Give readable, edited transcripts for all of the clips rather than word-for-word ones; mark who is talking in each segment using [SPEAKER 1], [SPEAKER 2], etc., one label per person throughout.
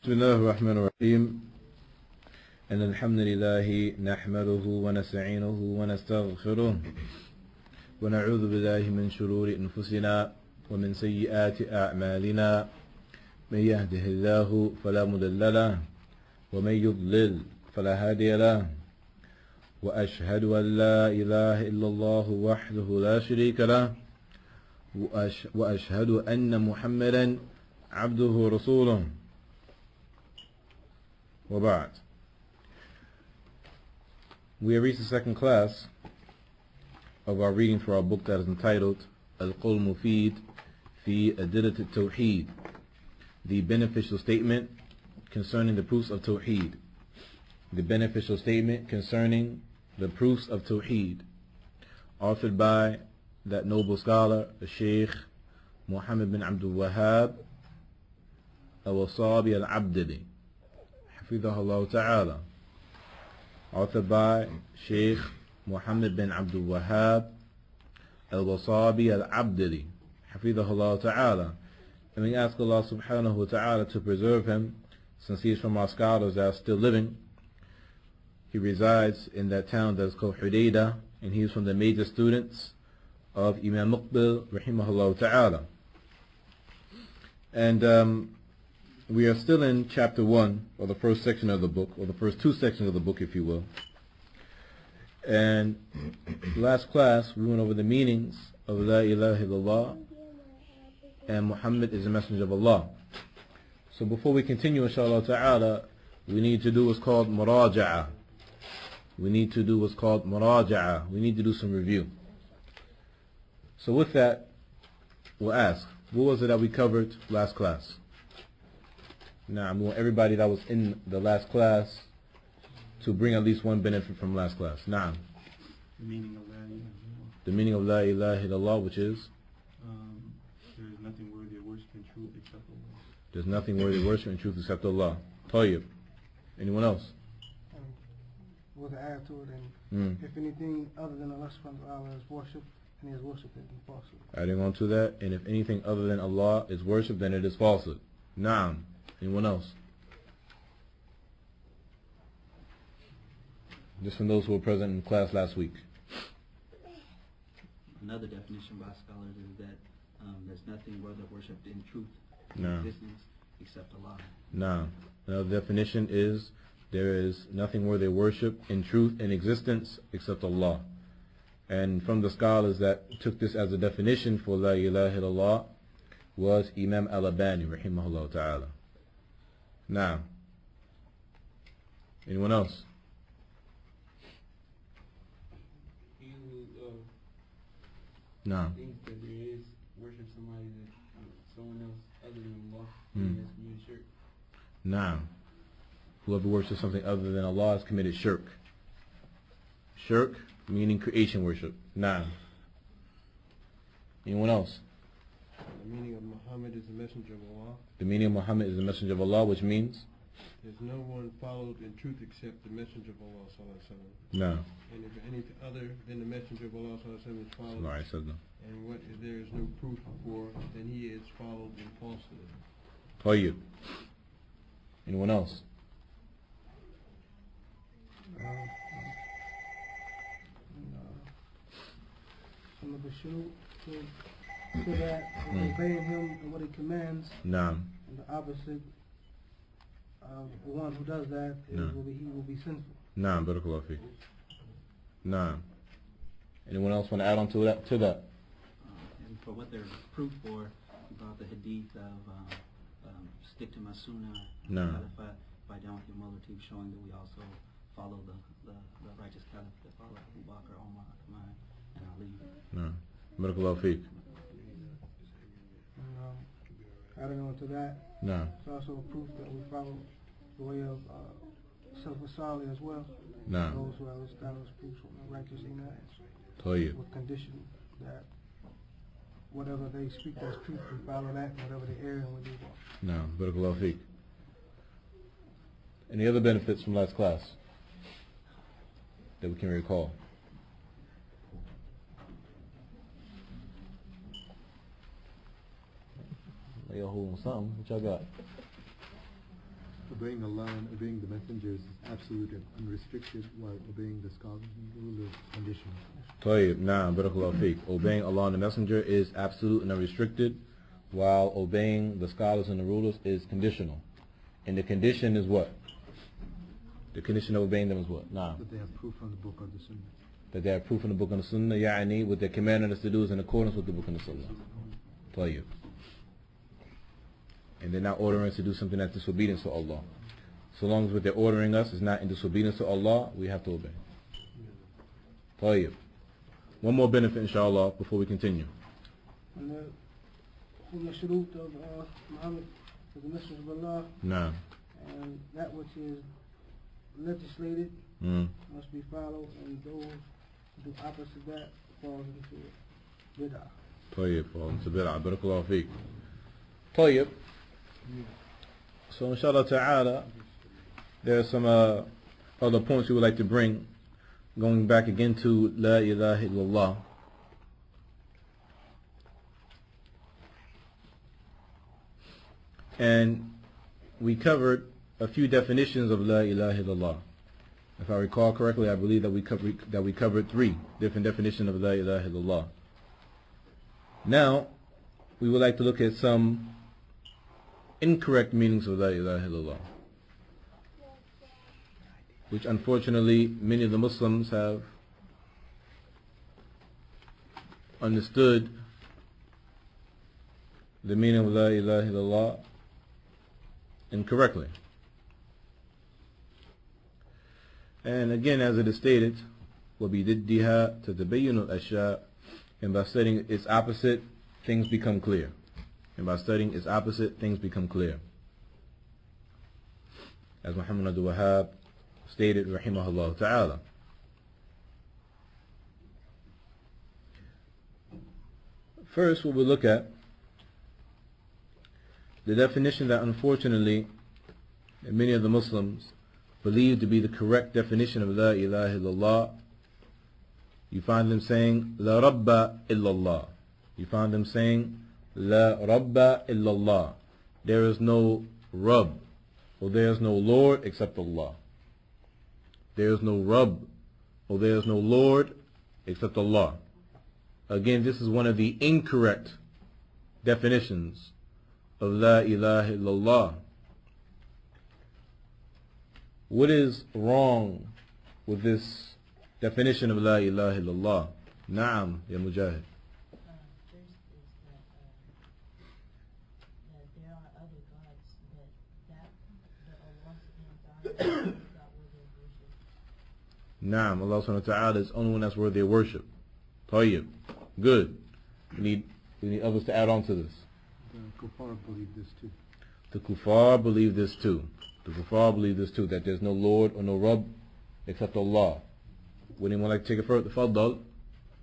[SPEAKER 1] بسم الله الرحمن الرحيم إن الحمد لله نحمده ونستعينه ونستغفره ونعوذ بالله من شرور أنفسنا ومن سيئات أعمالنا من يهده الله فلا مضل له ومن يضلل فلا هادي له وأشهد أن لا إله إلا الله وحده لا شريك له وأشهد أن محمدا عبده ورسوله وبعد. We have reached the second class of our reading for our book that is entitled Al-Qawl Mufid fi Adilat al-Tawheed, the beneficial statement concerning the proofs of Tawheed. The beneficial statement concerning the proofs of Tawheed, authored by that noble scholar, Sheikh Muhammad bin Abdul Wahhab al-Wasabi al-Abdali, Hafidhahullah Ta'ala, authored by Sheikh Muhammad bin Abdul Wahhab al-Wasabi al-Abdali, Hafidhahullah Ta'ala. And we ask Allah subhanahu wa ta'ala to preserve him, since he is from our scholars that are still living. He resides in that town that is called Hudaydah, and he is from the major students of Imam Muqbil rahimahullah ta'ala. And we are still in chapter 1, or the first section of the book, or the first two sections of the book, if you will. And last class we went over the meanings of La ilaha illallah and Muhammad is the messenger of Allah. So before we continue, inshallah ta'ala, we need to do what's called muraja'ah. We need to do some review. So with that, we'll ask, what was it that we covered last class? Now, I want everybody that was in the last class to bring at least one benefit from last class. Now,
[SPEAKER 2] the meaning of La ilaha illallah.
[SPEAKER 1] The meaning of La ilaha illallah, which is?
[SPEAKER 2] There is nothing worthy of worship in truth except Allah.
[SPEAKER 1] There's nothing worthy of worship in truth except Allah. Tayyib. Anyone else?
[SPEAKER 3] With the add to it, and if anything other than Allah subhanahu wa ta'ala is worship, and his worship is falsehood.
[SPEAKER 1] Adding on to that, and if anything other than Allah is worship, then it is falsehood. Naam. Anyone else? Just from those who were present in class last week.
[SPEAKER 4] Another definition by scholars is that there's nothing worthy of worship in truth in
[SPEAKER 1] No.
[SPEAKER 4] existence except Allah.
[SPEAKER 1] Naam. Another definition is there is nothing worthy of worship in truth in existence except Allah. And from the scholars that took this as a definition for La ilaha illallah was Imam al-Albani rahimahullah ta'ala. Now, anyone else?
[SPEAKER 2] He who
[SPEAKER 1] No.
[SPEAKER 2] thinks that there is worship somebody that someone else other than Allah, he has committed shirk.
[SPEAKER 1] Now, whoever worships something other than Allah has committed shirk. Shirk meaning creation worship. Now, anyone else?
[SPEAKER 5] The meaning of Muhammad is the messenger of Allah.
[SPEAKER 1] The meaning of Muhammad is the messenger of Allah, which means?
[SPEAKER 5] There's no one followed in truth except the messenger of Allah sallallahu alaihi wasallam.
[SPEAKER 1] No.
[SPEAKER 5] And if any other than the messenger of Allah sallallahu alaihi wasallam is followed,
[SPEAKER 1] Alright, said no.
[SPEAKER 5] and what there is no proof for, then he is followed in falsehood.
[SPEAKER 1] Tayyib. Anyone else?
[SPEAKER 3] Some of the shurut to that, obeying him and what he commands,
[SPEAKER 1] Naam.
[SPEAKER 3] and the opposite of the one who does that is
[SPEAKER 1] No.
[SPEAKER 3] he will be sinful.
[SPEAKER 1] Naam, barakallahu feek. Naam. Anyone else want to add on to that?
[SPEAKER 4] And for what there's proof for, about the hadith of stick to my sunnah,
[SPEAKER 1] No.
[SPEAKER 4] by down with humility, showing that we also follow the righteous caliph that follow Abu Bakr, Omar, Uthman, and Ali.
[SPEAKER 1] No. Barakallahu feek.
[SPEAKER 3] And adding on to that,
[SPEAKER 1] No.
[SPEAKER 3] it's also a proof that we follow the way of Salaf as well.
[SPEAKER 1] No.
[SPEAKER 3] Those who have established proofs from the righteous iman,
[SPEAKER 1] Tayyib.
[SPEAKER 3] with condition that whatever they speak as truth, we follow that, whatever they err in, we do wrong.
[SPEAKER 1] No. Barakallahu feek. Any other benefits from last class that we can recall? Y'all holding something? What y'all got?
[SPEAKER 6] obeying Allah and obeying the messengers is absolute and unrestricted, while obeying the scholars and rulers is conditional.
[SPEAKER 1] طيب نعم barakallahu feek. Obeying Allah and the messenger is absolute and unrestricted, while obeying the scholars and the rulers is conditional. And the condition is what? The condition of obeying them is what? Nah.
[SPEAKER 6] That they have proof from the book or the sunnah.
[SPEAKER 1] That they have proof in the book and the sunnah, ya'ani, what they're commanding us to do is in accordance with the book and the sunnah. طيب. And they're not ordering us to do something that's disobedience to Allah. So long as what they're ordering us is not in disobedience to Allah, we have to obey. طيب. One more benefit, inshallah, before we continue.
[SPEAKER 3] And from the shurut of Muhammad, the message of Allah,
[SPEAKER 1] Nah.
[SPEAKER 3] and that which is legislated must be followed, and those who do opposite that falls into bid'ah.
[SPEAKER 1] طيب. Fall into bid'ah. Barakallahu feek. طيب. So inshallah ta'ala, there are some other points we would like to bring, going back again to La ilaha illallah. And we covered a few definitions of La ilaha illallah. If I recall correctly, I believe that we covered 3 different definitions of La ilaha illallah. Now, we would like to look at some incorrect meanings of La ilaha illallah, which unfortunately many of the Muslims have understood the meaning of La ilaha illallah incorrectly. And again, as it is stated, وَبِدِدِّهَا تَتَبَيُّنُ الْأَشْيَاءُ, and by studying its opposite, things become clear. And by studying its opposite, things become clear. As Muhammad Abdul Wahhab stated, rahimahullah ta'ala. First, we will look at the definition that unfortunately many of the Muslims believe to be the correct definition of La ilaha illallah. You find them saying La Rabba illallah. You find them saying La Rabba illallah. There is no Rabb, or there is no Lord except Allah. There is no Rabb, or there is no Lord except Allah. Again, this is one of the incorrect definitions of La ilaha illallah. What is wrong with this definition of La ilaha illallah? Naam, ya Mujahid. Naam, Allah subhanahu wa ta'ala is the only one that's worthy of worship. Tayyib. Good. We need others to add on to this.
[SPEAKER 6] The kuffar believe this too.
[SPEAKER 1] The kuffar believe this too. The kuffar believe this too, that there's no Lord or no Rabb except Allah. Would anyone like to take it further? Faddal.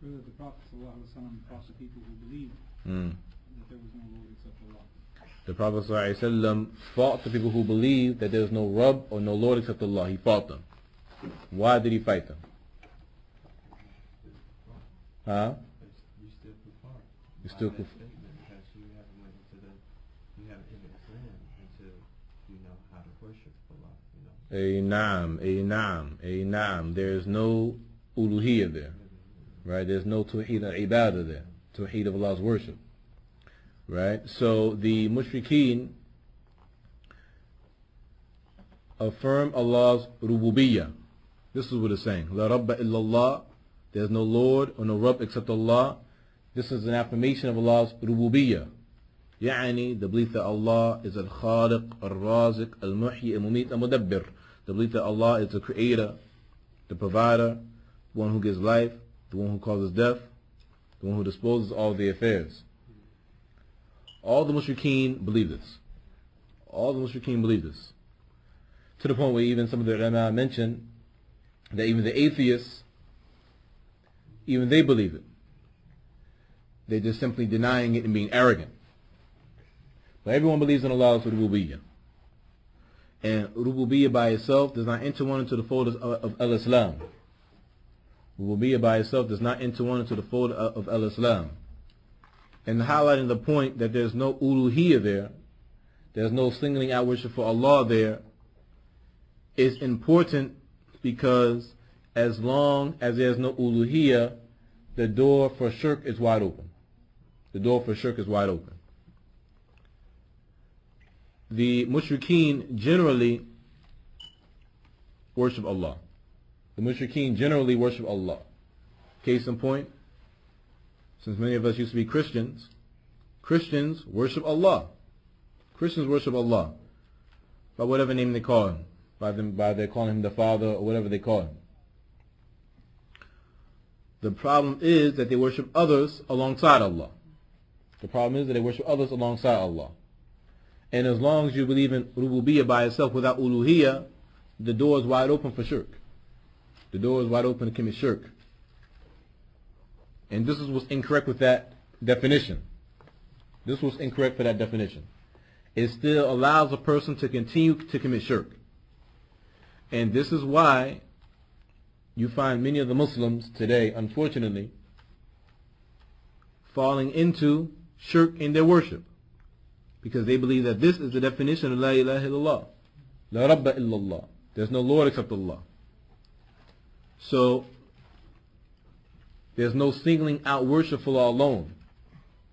[SPEAKER 4] Really, the Prophet ﷺ taught the people who believed that there was no Lord except Allah.
[SPEAKER 1] The Prophet ﷺ fought the people who believed that there's no Rabb or no Lord except Allah. He fought them. Why did he fight them? Huh?
[SPEAKER 5] You still kuffar.
[SPEAKER 1] You still
[SPEAKER 5] By that
[SPEAKER 1] kuffar.
[SPEAKER 5] statement, because you haven't went into you haven't even Islam until you know how to worship Allah. You know.
[SPEAKER 1] Naam. There is no uluhiyah there. Right? There's no tawheed al-ibadah there. Tawheed of Allah's worship. Right? So the mushrikeen affirm Allah's rububiyyah. This is what it's saying. La Rabba illallah. There's no Lord or no Rabb except Allah. This is an affirmation of Allah's rububiyyah. Yani, the belief that Allah is al-Khaliq, al-Raziq, al-Muhyi, al-Mumit, al-Mudabbir. The belief that Allah is the creator, the provider, the one who gives life, the one who causes death, the one who disposes all the affairs. All the mushrikeen believe this. All the mushrikeen believe this. To the point where even some of the ulama mention that even the atheists, even they believe it. They're just simply denying it and being arrogant. But everyone believes in Allah's rububiyyah. And rububiyyah by itself does not enter one into the fold of al-Islam. Rububiyyah by itself does not enter one into the fold of al-Islam. And highlighting the point that there's no uluhiyah there, there's no singling out worship for Allah there, is important because as long as there's no uluhiyya, the door for shirk is wide open. The door for shirk is wide open. The mushrikeen generally worship Allah. The mushrikeen generally worship Allah. Case in point, since many of us used to be Christians, Christians worship Allah. Christians worship Allah by whatever name they call Him, by their calling Him the Father or whatever they call Him. The problem is that they worship others alongside Allah. The problem is that they worship others alongside Allah. And as long as you believe in rububiyyah by itself without uluhiyya, the door is wide open for shirk. The door is wide open to commit shirk. And this is what's incorrect with that definition. This was incorrect for that definition. It still allows a person to continue to commit shirk. And this is why you find many of the Muslims today, unfortunately, falling into shirk in their worship. Because they believe that this is the definition of La ilaha illallah. La Rabba illallah. There's no Lord except Allah. So, there's no singling out worship for Allah alone.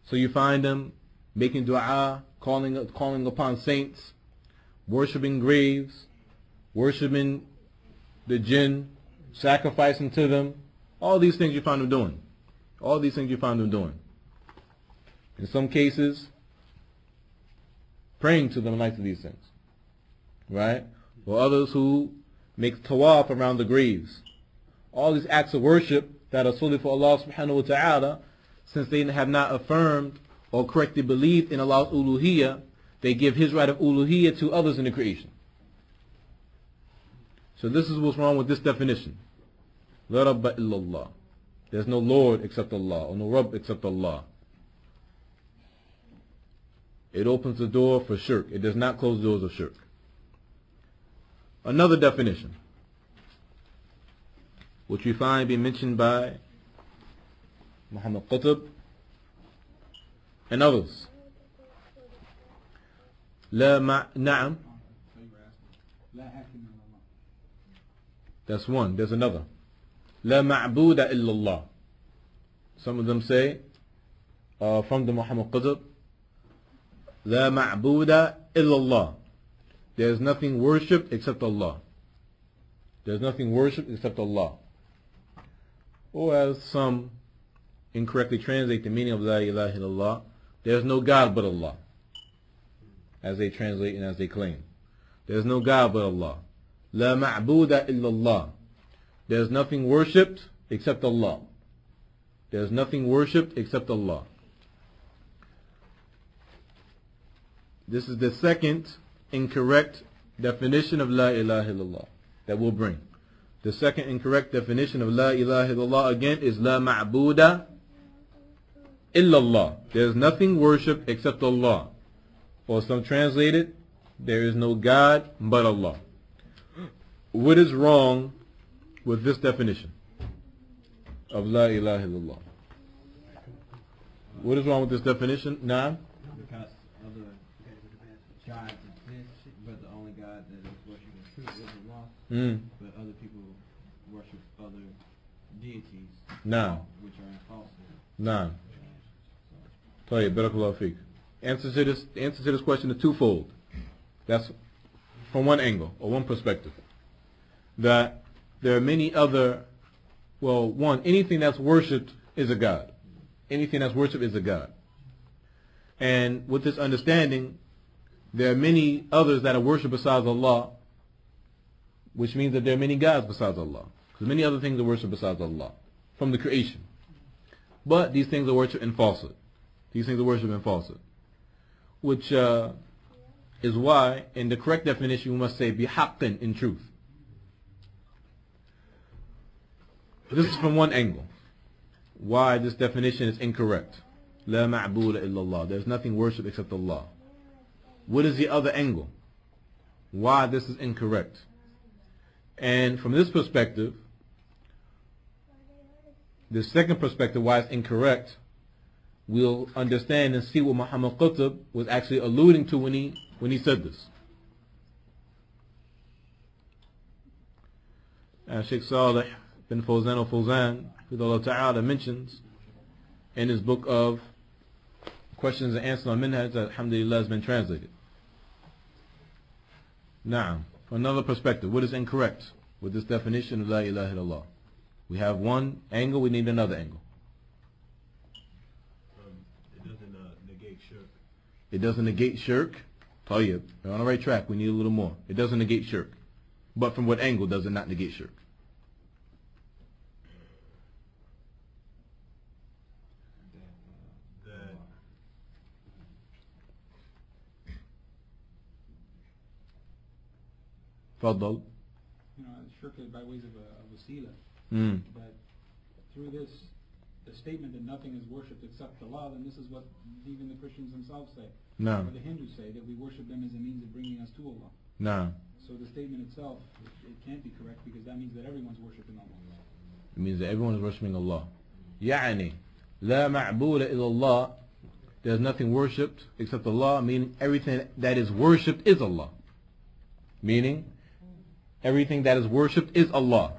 [SPEAKER 1] So you find them making dua, calling upon saints, worshipping graves, worshipping the jinn, sacrificing to them. All these things you find them doing. All these things you find them doing. In some cases, praying to them like these things. Right? Or others who make tawaf around the graves. All these acts of worship that are solely for Allah subhanahu wa ta'ala, since they have not affirmed or correctly believed in Allah's uluhiyya, they give His right of uluhiyya to others in the creation. So this is what's wrong with this definition. La Rabba illallah. There's no Lord except Allah, or no Rabb except Allah. It opens the door for shirk. It does not close doors of shirk. Another definition, which we find being mentioned by Muhammad Qutb and others. Na'am. That's one. There's another. La ma'buda illallah. Some of them say, from the Muhammad Qutb, La ma'buda illallah. There's nothing worshipped except Allah. There's nothing worshipped except Allah. Or as some incorrectly translate the meaning of La ilaha illallah, there's no God but Allah. As they translate and as they claim. There's no God but Allah. La ma'buda illallah. There's nothing worshipped except Allah. There's nothing worshipped except Allah. This is the second incorrect definition of La ilaha illallah that we'll bring. The second incorrect definition of La ilaha illallah again is La ma'buda illallah. There's nothing worshipped except Allah. Or some translated, there is no God but Allah. What is wrong with this definition of La ilaha illallah? What is wrong with this definition? Naam?
[SPEAKER 2] Because other gods exist, but the only God that is worshipped in truth is Allah. But other people worship other deities,
[SPEAKER 1] Naam.
[SPEAKER 2] which are in falsehood.
[SPEAKER 1] Naam. Tayyib, barakallahu feek. Answer to this question is twofold. That's from one angle or one perspective. That there are many other, well, one, anything that's worshipped is a God. Anything that's worshipped is a God. And with this understanding, there are many others that are worshipped besides Allah, which means that there are many gods besides Allah. Because many other things are worshipped besides Allah from the creation. But these things are worshipped in falsehood. These things are worshipped in falsehood. Which is why, in the correct definition, we must say bihaqqin, in truth. This is from one angle. Why this definition is incorrect. La ma'buda illallah. There's nothing worshipped except Allah. What is the other angle? Why this is incorrect? And from this perspective, the second perspective why it's incorrect, we'll understand and see what Muhammad Qutb was actually alluding to when he said this. Sheikh Salih bin Fawzan al-Fawzan, Allah Ta'ala, mentions in his book of Questions and Answers on Minhaj that alhamdulillah has been translated. Now, from another perspective, what is incorrect with this definition of La ilaha illallah? We have one angle, we need another angle.
[SPEAKER 5] It doesn't negate shirk.
[SPEAKER 1] It doesn't negate shirk. Tayyib, we're on the right track, we need a little more. It doesn't negate shirk. But from what angle does it not negate shirk? Faddal.
[SPEAKER 4] Shirk is by ways of a wasila.
[SPEAKER 1] Mm.
[SPEAKER 4] But through this, the statement that nothing is worshipped except Allah, then this is what even the Christians themselves say.
[SPEAKER 1] No.
[SPEAKER 4] Or the Hindus say, that we worship them as a means of bringing us to Allah.
[SPEAKER 1] No.
[SPEAKER 4] So the statement itself, it can't be correct because that means that everyone's worshipping Allah.
[SPEAKER 1] It means that everyone is worshipping Allah. يعني لا معبود إلا الله. There's nothing worshipped except Allah, meaning everything that is worshipped is Allah. Meaning everything that is worshipped is Allah.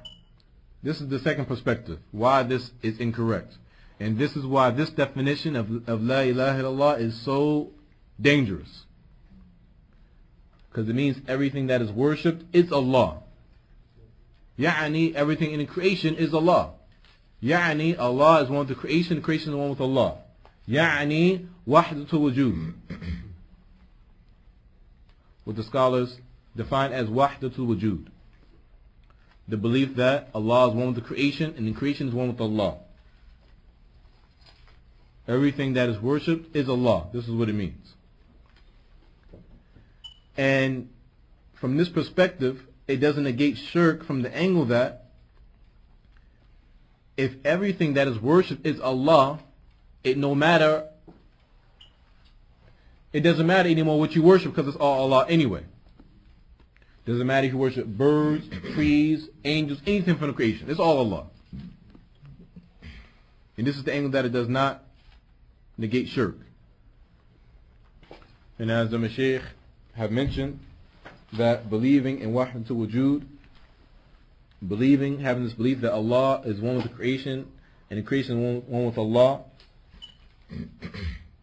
[SPEAKER 1] This is the second perspective, why this is incorrect. And this is why this definition of La ilaha illallah is so dangerous. Because it means everything that is worshipped is Allah. Yani everything in the creation is Allah. Yani Allah is one with the creation is one with Allah. Yani wahdatul wujud. What the scholars define as wahdatul wujud. The belief that Allah is one with the creation and the creation is one with Allah. Everything that is worshipped is Allah. This is what it means. And from this perspective, it doesn't negate shirk from the angle that if everything that is worshipped is Allah, it doesn't matter anymore what you worship because it's all Allah anyway. Doesn't matter if you worship birds, trees, angels, anything from the creation. It's all Allah. And this is the angle that it does not negate shirk. And as the Mashaykh have mentioned, that believing in wahdatul wujud, having this belief that Allah is one with the creation and the creation is one with Allah,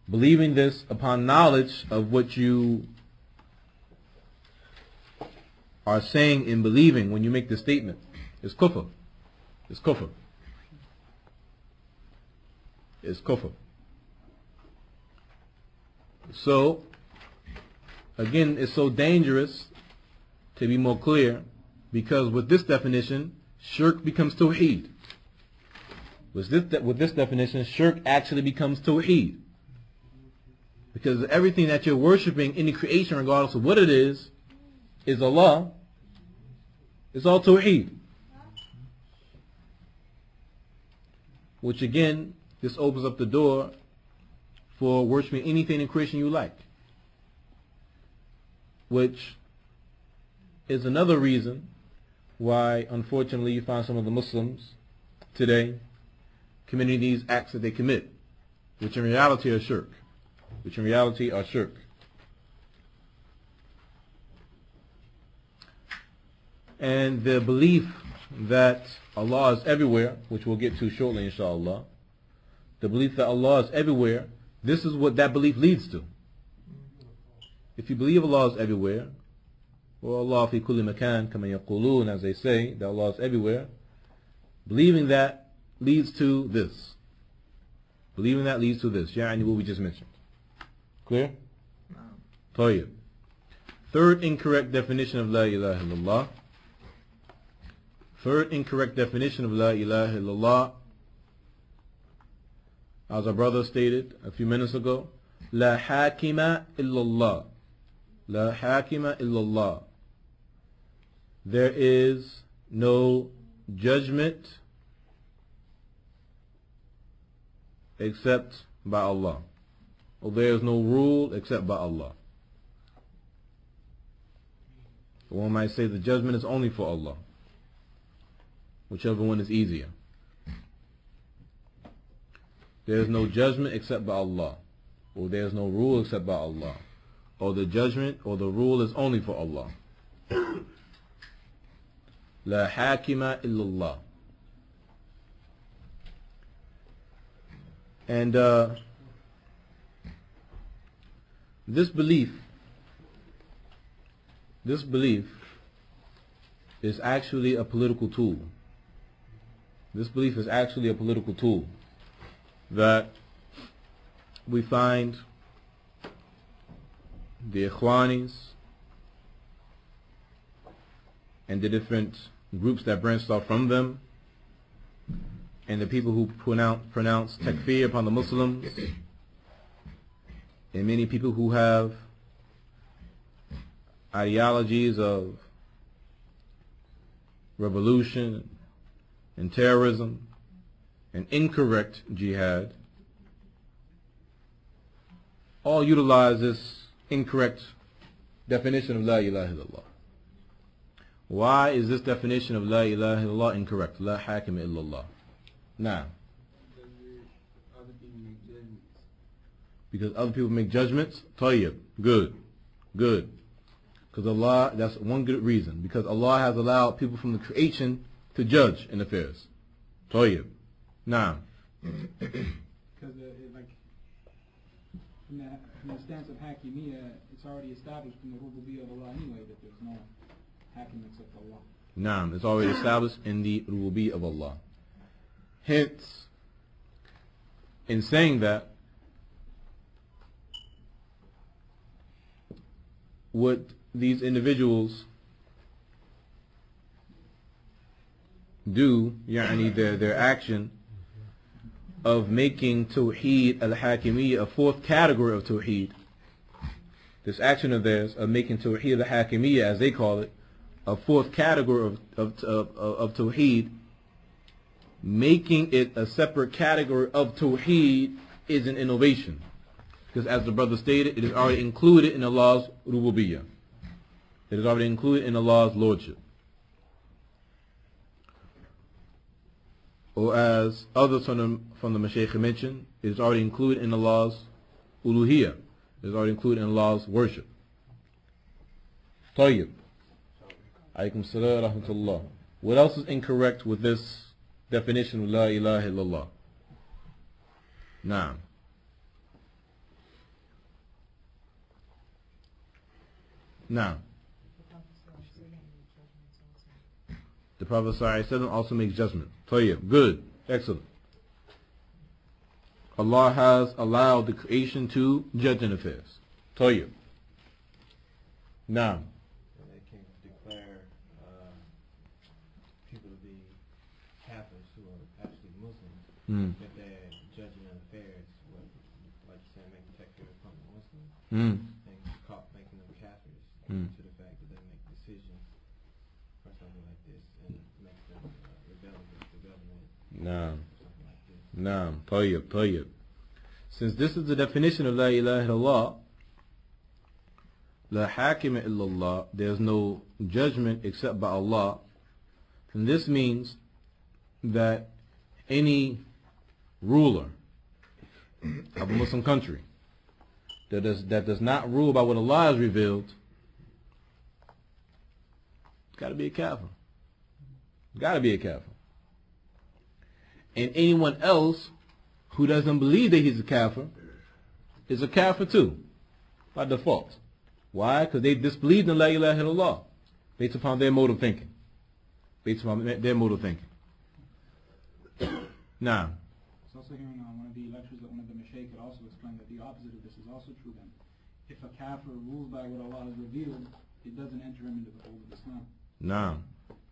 [SPEAKER 1] believing this upon knowledge of what you are saying and believing when you make this statement is kufr. It's kufr. It's kufr. So, again, it's so dangerous to be more clear because with this definition, shirk becomes tawheed. With this definition, shirk actually becomes tawheed. Because everything that you're worshipping in the creation, regardless of what it is Allah. It's all tawheed. Which again, this opens up the door for worshiping anything in creation you like. Which is another reason why, unfortunately, you find some of the Muslims today committing these acts that they commit, which in reality are shirk. And the belief that Allah is everywhere, which we'll get to shortly inshallah, the belief that Allah is everywhere, this is what that belief leads to. If you believe Allah is everywhere, or Allah fi kulli makan kama yaqulun, as they say, that Allah is everywhere, believing that leads to this. Yani what we just mentioned. Clear? Tayyib. Third incorrect definition of La ilaha illallah. As our brother stated a few minutes ago, La hakima illallah. La hakima illallah. There is no judgment except by Allah. Or there is no rule except by Allah. One might say the judgment is only for Allah. Whichever one is easier. There is no judgment except by Allah. Or there is no rule except by Allah. Or the judgment or the rule is only for Allah. La hakima illallah. And this belief is actually a political tool. This belief is actually a political tool that we find the Ikhwanis and the different groups that branched off from them, and the people who pronounce takfir upon the Muslims, and many people who have ideologies of revolution and terrorism and incorrect jihad, all utilize this incorrect definition of La ilaha illallah. Why is this definition of La ilaha illallah incorrect? La hakim illallah. Now, because other people make judgments. Tayyib. Good. Because Allah, that's one good reason. Because Allah has allowed people from the creation to judge in affairs. Tayyib. Now.
[SPEAKER 7] Because like from the stance of Hakimiyya, it's already established in the rububiyyah of Allah anyway that there's no Hakim except Allah.
[SPEAKER 1] Naam, it's already established in the rububiyyah of Allah. Hence, in saying that, what these individuals do, yani their action of making Tawheed al-Hakimiyyah a fourth category of Tawheed, this action of theirs of making Tawheed al-Hakimiyyah, as they call it, a fourth category of Tawheed, making it a separate category of Tawheed is an innovation. Because as the brother stated, it is already included in Allah's rububiyyah. It is already included in Allah's lordship. Or as others from the Mashaykh mentioned, it is already included in Allah's uluhiyyah. It is already included in Allah's worship. Tayyib. Alaykum salam wa rahmatullah. What else is incorrect with this definition of La ilaha illallah? Naam. Now, the Prophet ﷺ also makes judgment. Tayyib. Good. Excellent. Allah has allowed the creation to judge in affairs. Tayyib. Now.
[SPEAKER 5] And they can declare people to be Kafirs who are actually Muslims, that they're judging in affairs, like you said, making takfir upon the Muslims, and making them Kafirs. To the fact that they make decisions or something like this and makes them rebel against the government. Something like this.
[SPEAKER 1] Naam. Tayyib. Since this is the definition of La ilaha illallah, La hakima illallah, there's no judgment except by Allah, then this means that any ruler of a Muslim country that does not rule by what Allah has revealed, got to be a kafir. Got to be a kafir. And anyone else who doesn't believe that he's a kafir is a kafir too, by default. Why? Because they disbelieved in La ilaha illallah based upon their mode of thinking. Now.
[SPEAKER 7] It's also hearing on one of the lectures that one of the Mashaykh had also explained that the opposite of this is also true then. If a kafir rules by what Allah has revealed, it doesn't enter him into the fold of Islam.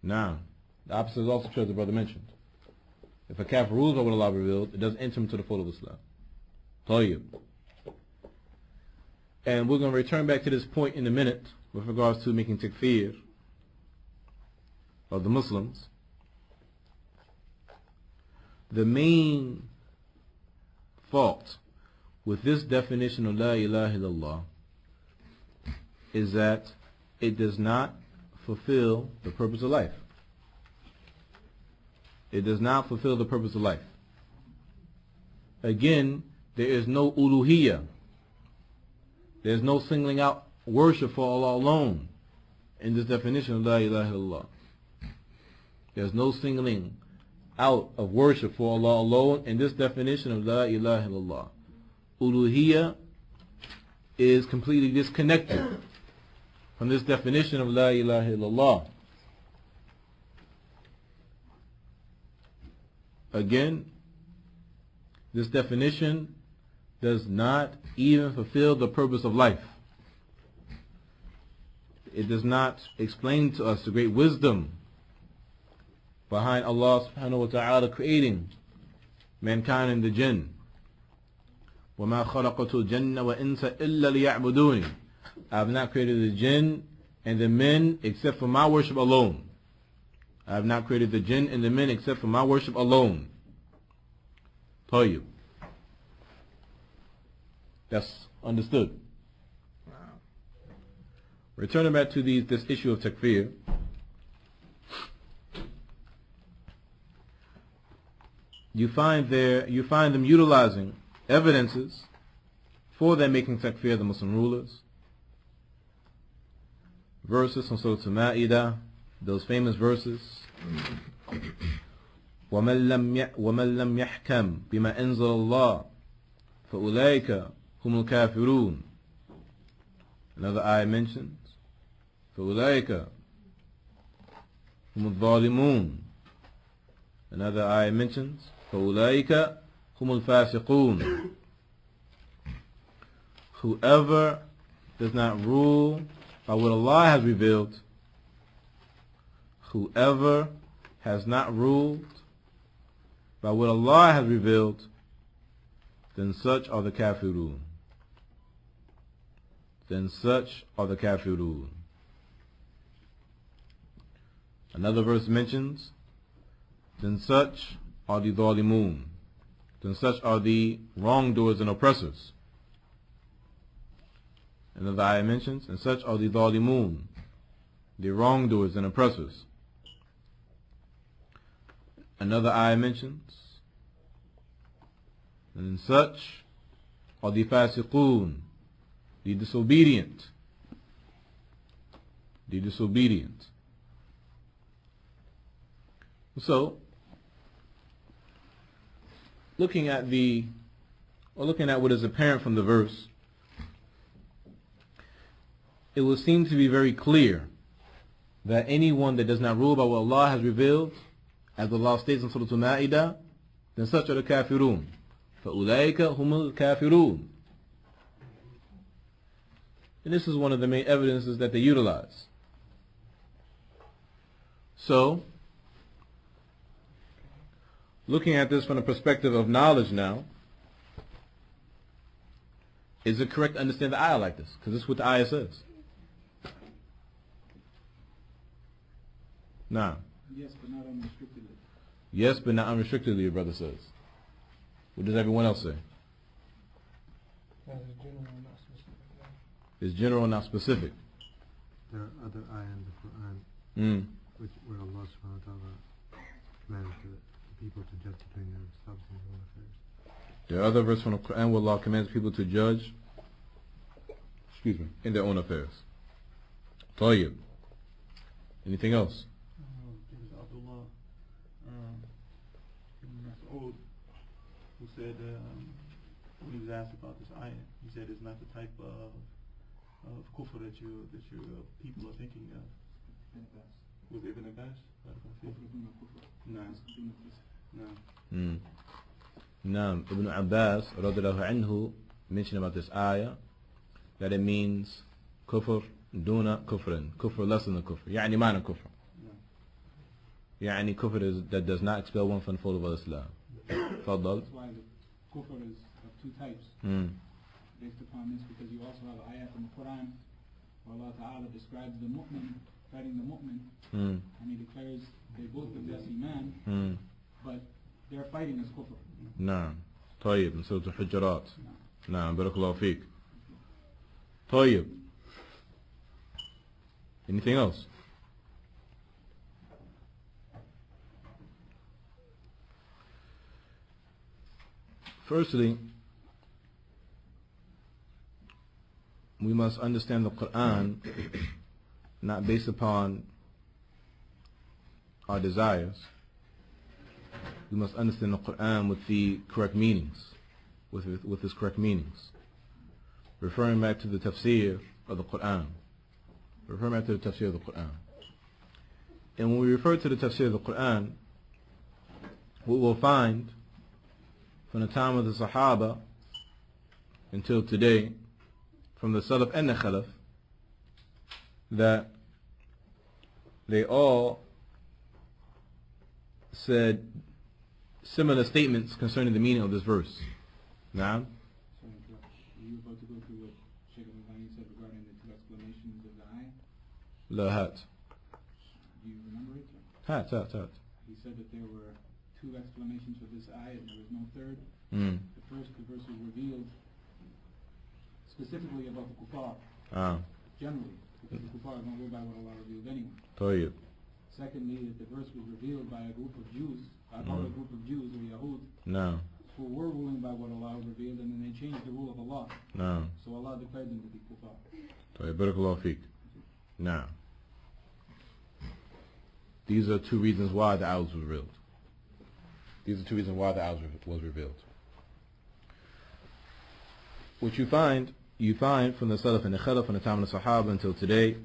[SPEAKER 1] Now. The opposite is also true, as the brother mentioned. If a kafir rules by what Allah revealed, it doesn't enter him to the fold of Islam. Tayyib. And we're going to return back to this point in a minute with regards to making takfir of the Muslims. The main fault with this definition of La ilaha illallah is that it does not fulfill the purpose of life. It does not fulfill the purpose of life. Again, there is no uluhiyyah. There's no singling out worship for Allah alone in this definition of La ilaha illallah. There's no singling out of worship for Allah alone in this definition of La ilaha illallah. Uluhiyya is completely disconnected from this definition of La ilaha illallah. Again, this definition does not even fulfill the purpose of life. It does not explain to us the great wisdom behind Allah subhanahu wa ta'ala creating mankind and the jinn. وَمَا خَلَقَتُ الْجَنَّ وَإِنسَ إِلَّا لِيَعْبُدُونِ. I have not created the jinn and the men except for my worship alone. I have not created the jinn and the men except for my worship alone. طيب. That's understood. Returning back to this issue of takfir. You find them utilizing evidences for them making takfir the Muslim rulers. Verses from Surah Al-Ma'idah, those famous verses. وَمَنْ لَمْ يَحْكَمْ بِمَا أَنزَلَ اللَّهُ فَأُولَٰئِكَ هُمُ الْكَافِرُونَ. Another ayah mentions فَأُولَٰئِكَ هُمُ الظَّالِمُونَ. Another ayah mentions فَأُولَٰئِكَ هُمُ الْفَاسِقُونَ. Whoever does not rule by what Allah has revealed, whoever has not ruled by what Allah has revealed, then such are the kafirun. Then such are the kafirun. Another verse mentions, then such are the dhalimun. Then such are the wrongdoers and oppressors. Another ayah mentions, and such are the dhalimun, the wrongdoers and oppressors. Another ayah mentions, and such are the fasiqun, the disobedient. The disobedient. So, looking at what is apparent from the verse, it would seem to be very clear that anyone that does not rule by what Allah has revealed, as Allah states in Surah Al-Ma'idah, then such are the kafirun. فَأُولَٰئِكَ هُمُ الْكَافِرُونَ. And this is one of the main evidences that they utilize. So, looking at this from the perspective of knowledge now, is it correct to understand the ayah like this? Because this is what the ayah says. Nah.
[SPEAKER 7] Yes, but not unrestrictedly.
[SPEAKER 1] Yes, but not unrestrictedly, your brother says. What does everyone else say? It's general, not specific.
[SPEAKER 6] There are other ayah in the Quran where Allah subhanahu wa ta'ala commands the people to judge between themselves and their own affairs.
[SPEAKER 1] There are other verses from the Quran where Allah commands people to judge in their own affairs. طيب. Anything else?
[SPEAKER 8] Abdullah ibn Mas'ud, who said when he was asked about this ayah, he said it's not the type of kufr that your people are thinking of. Was Ibn Abbas? No.
[SPEAKER 1] No. Ibn Abbas radiallahu anhu mentioned about this ayah that it means kufr duna kufrin, kufr less than the kufr, يعني معنى kufr. يعني kufr is that does not expel one from the fold of Islam. Faddal.
[SPEAKER 7] That's why the kufr is of two types. Based upon this, because you also have an ayah from the Quran where Allah Ta'ala describes the mu'min fighting the mu'min, and he declares they both possess iman, but their fighting is kufr.
[SPEAKER 1] نعم. طيب من سورة الحجرات. نعم بارك الله فيك. طيب. Anything else? Firstly, we must understand the Quran not based upon our desires, we must understand the Quran with the correct meanings, with its correct meanings. Referring back to the tafsir of the Quran. Referring back to the tafsir of the Quran. And when we refer to the tafsir of the Quran, what we'll find from the time of the Sahaba until today, from the Salaf and the Khalaf, that they all said similar statements concerning the meaning of this verse. Now,
[SPEAKER 7] So, are you about to go through what Sheikh Al-Albani said regarding the two explanations of the ayah?
[SPEAKER 1] la hat.
[SPEAKER 7] Do you remember it?
[SPEAKER 1] Hat.
[SPEAKER 7] He said that there were two explanations for this ayah and there was no third.
[SPEAKER 1] Mm.
[SPEAKER 7] The verse was revealed specifically about the kuffar, generally, because the kuffar don't go by what Allah revealed anyway.
[SPEAKER 1] طيب.
[SPEAKER 7] Secondly, that the verse was revealed by a group of Jews, or Yahud,
[SPEAKER 1] No.
[SPEAKER 7] who were ruling by what Allah revealed, and then they changed the rule of Allah.
[SPEAKER 1] No.
[SPEAKER 7] So Allah declared them to be kuffar.
[SPEAKER 1] طيب. Barakallahu feek. Now, these are two reasons why the ayah was revealed. These are two reasons why the ayah was revealed. What you find from the Salaf and the Khalaf from the time of the Sahaba until today,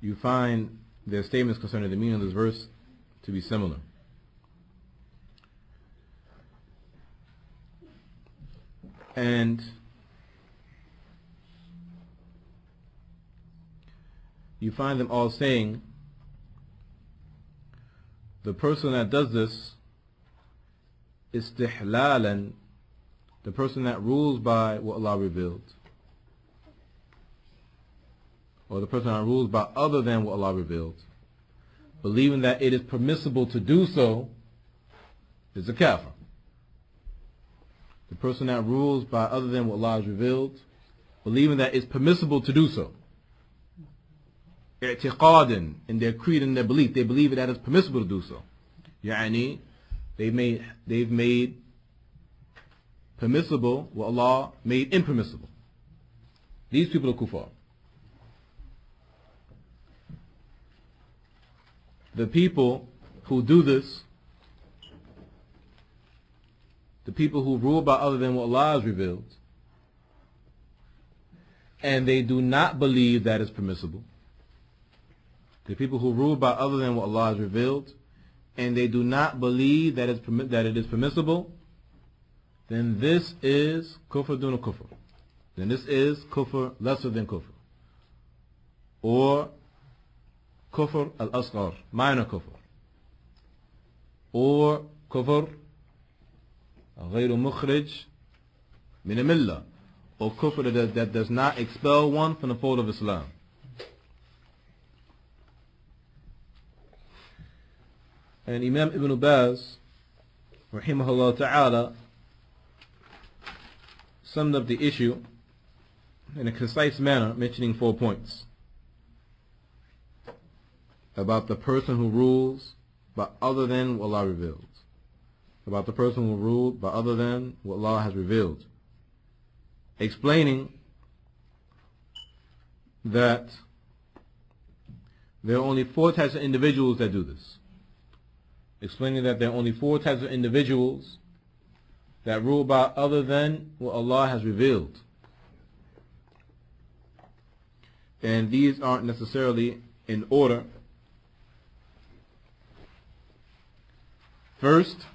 [SPEAKER 1] you find their statements concerning the meaning of this verse to be similar. And you find them all saying, the person that does this, istihlalan, the person that rules by what Allah revealed, or the person that rules by other than what Allah revealed, believing that it is permissible to do so, is a kafir. The person that rules by other than what Allah has revealed, believing that it's permissible to do so, i'tiqadan, in their creed and their belief, they believe that it's permissible to do so. Yani, they've made permissible what Allah made impermissible. These people are kuffar. The people who do this, the people who rule by other than what Allah has revealed, and they do not believe that it's permissible, the people who rule by other than what Allah has revealed, and they do not believe that it is permissible, then this is kufr duna kufr. Then this is kufr lesser than kufr. Or kufr al-asghar, minor kufr. Or kufr غير مخرج من الملة. Or kufr that does not expel one from the fold of Islam. And Imam Ibn Baz, rahimahullah ta'ala, summed up the issue in a concise manner, mentioning 4 points about the person who rules by other than what Allah revealed, about the person who ruled by other than what Allah has revealed, explaining that there are only 4 types of individuals that do this. Explaining that there are only 4 types of individuals that rule by other than what Allah has revealed. And these aren't necessarily in order. First,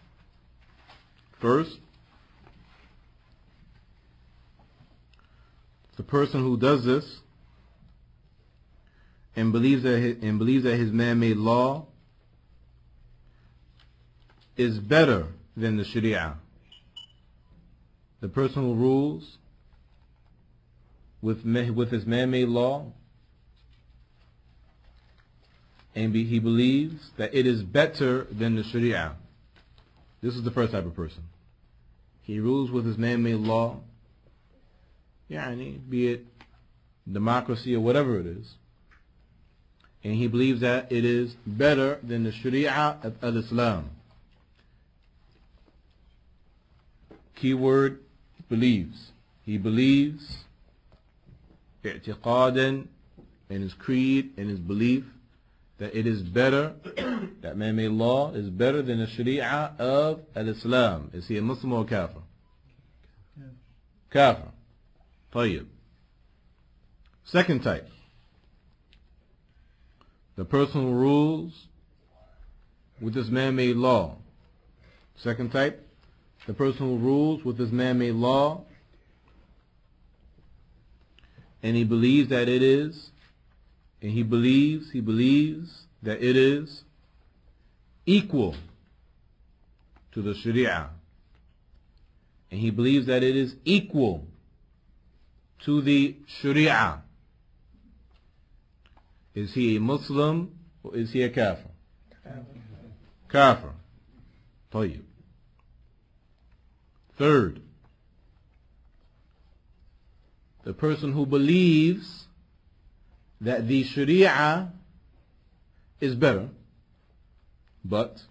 [SPEAKER 1] the person who does this and believes that his man-made law is better than the Sharia. The person who rules with his man-made law, and he believes that it is better than the Sharia. This is the first type of person. He rules with his man-made law, be it democracy or whatever it is, and he believes that it is better than the Sharia of Islam. Keyword, believes. He believes i'tiqadan in his creed, in his belief, that it is better, that man-made law is better than the Sharia of al-Islam. Is he a Muslim or a Kafir? Kafir. طيب. Second type. The person who rules with this man-made law. Second type. The person who rules with this man-made law, and he believes that it is, and he believes that it is equal to the Sharia, and he believes that it is equal to the Sharia. Is he a Muslim or is he a Kafir? Kafir. طيب. Third, the person who believes that the Sharia is better, but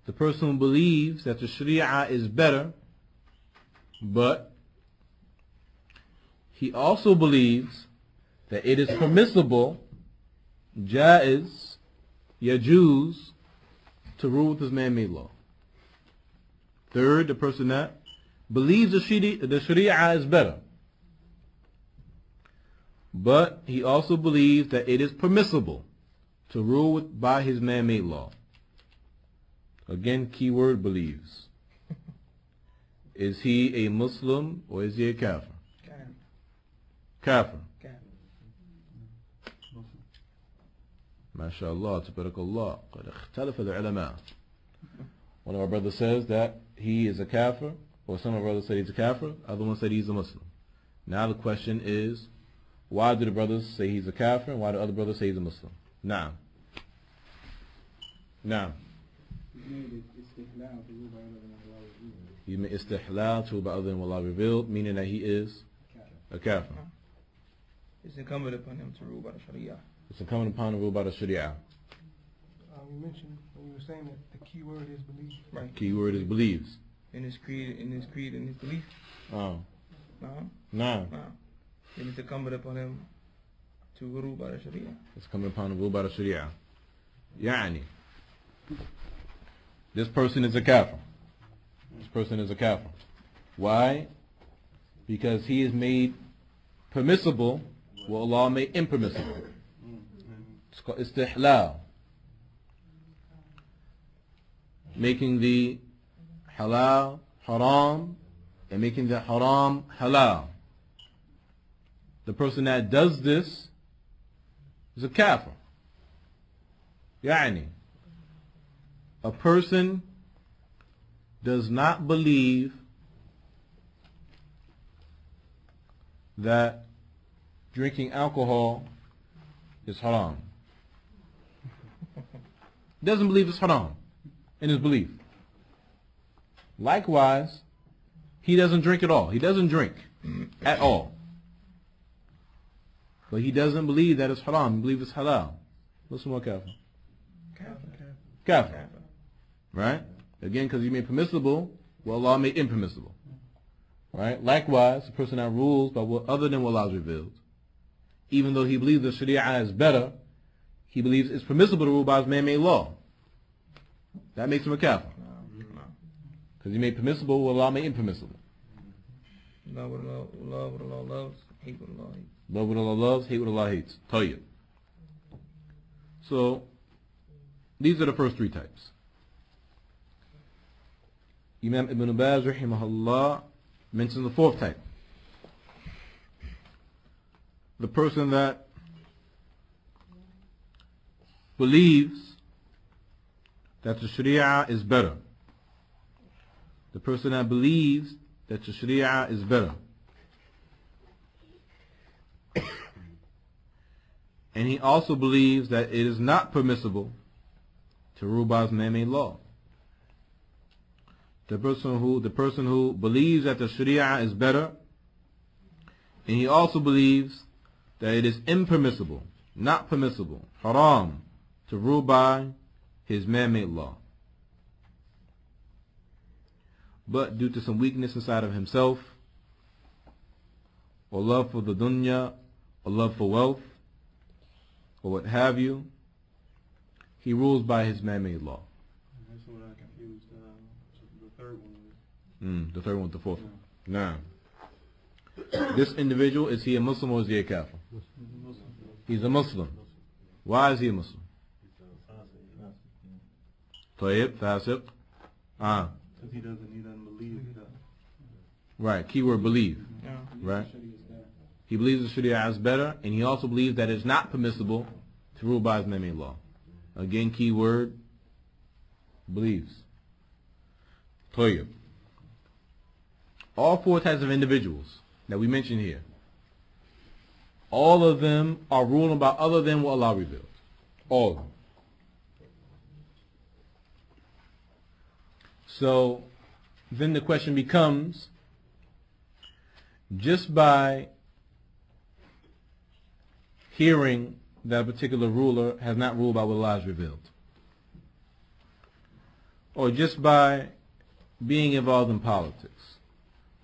[SPEAKER 1] the person who believes that the Sharia is better, but he also believes that it is permissible, jaiz, yajuz, to rule with this man-made law. Third, the person that believes the Sharia is better, but he also believes that it is permissible to rule by his man-made law. Again, keyword believes. Is he a Muslim or is he a Kafir? Kafir. MashaAllah, tabarakallah. قد اختلف العلماء. One of our brothers says that he is a Kafir, or some of our brothers say he's a Kafir, other one said he's a Muslim. Now the question is, why do the brothers say he's a Kafir, and why do other brothers say he's a Muslim? Now. He made istihlal to by other than Allah revealed, meaning that he is a Kafir.
[SPEAKER 9] It's incumbent upon him to rule by the Sharia.
[SPEAKER 1] It's incumbent upon him to rule by the Sharia.
[SPEAKER 3] You mentioned when you were saying that the key word is belief.
[SPEAKER 9] Right.
[SPEAKER 1] Key word is believes.
[SPEAKER 9] In his creed, and his belief.
[SPEAKER 1] Oh.
[SPEAKER 9] No.
[SPEAKER 1] No.
[SPEAKER 9] Then it's incumbent upon him to rule by the Sharia.
[SPEAKER 1] It's incumbent upon him to rule by the Sharia. Yani. This person is a Kafir. This person is a Kafir. Why? Because he is made permissible what Allah made impermissible. It's called istihlal. Making the halal haram and making the haram halal. The person that does this is a kafir. Yani, a person does not believe that drinking alcohol is haram. Doesn't believe it's haram in his belief. Likewise, he doesn't drink at all. He doesn't drink at all. But he doesn't believe that it's haram. He believes it's halal. What's more kafir? Kafir. Right? Again, because he made permissible what Allah made impermissible. Right? Likewise, the person that rules by what other than what Allah has revealed, even though he believes the Sharia is better, he believes it's permissible to rule by his man-made law. That makes him a kafir. Because he made permissible what Allah made impermissible.
[SPEAKER 9] Love what Allah loves, hate what Allah hates.
[SPEAKER 1] Love what Allah loves, hate what Allah hates. Tayyib. So, these are the first three types. Imam Ibn Baz, rahimahullah, mentions the fourth type. The person that believes that the Sharia is better. The person that believes that the Sharia is better. And he also believes that it is not permissible to rule by his man-made law. The person who believes that the Sharia is better, and he also believes that it is impermissible, not permissible, haram, to rule by his man-made law. But due to some weakness inside of himself, or love for the dunya, a love for wealth, or what have you. He rules by his man-made law.
[SPEAKER 8] That's what I confused the third one with.
[SPEAKER 1] The third one with the fourth one. Now, this individual, is he a Muslim or is he a kafir? He's a Muslim. Why is he a Muslim? Tayyib, fasiq.
[SPEAKER 8] Because he doesn't believe.
[SPEAKER 1] Right, keyword believe.
[SPEAKER 7] Yeah.
[SPEAKER 1] Right. He believes the Sharia is better, and he also believes that it's not permissible to rule by his man-made law. Again, keyword, believes. Tayyib. All four types of individuals that we mentioned here, all of them are ruling by other than what Allah revealed. All of them. So then the question becomes, just by hearing that a particular ruler has not ruled by what Allah has revealed, or just by being involved in politics,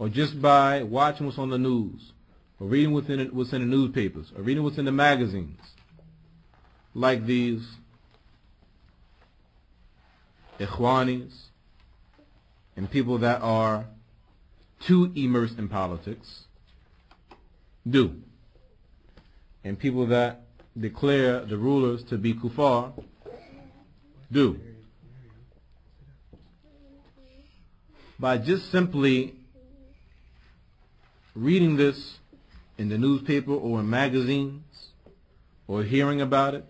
[SPEAKER 1] or just by watching what's on the news, or reading what's in the newspapers, or reading what's in the magazines, like these ikhwanis and people that are too immersed in politics do, and people that declare the rulers to be kuffar do. By just simply reading this in the newspaper or in magazines, or hearing about it,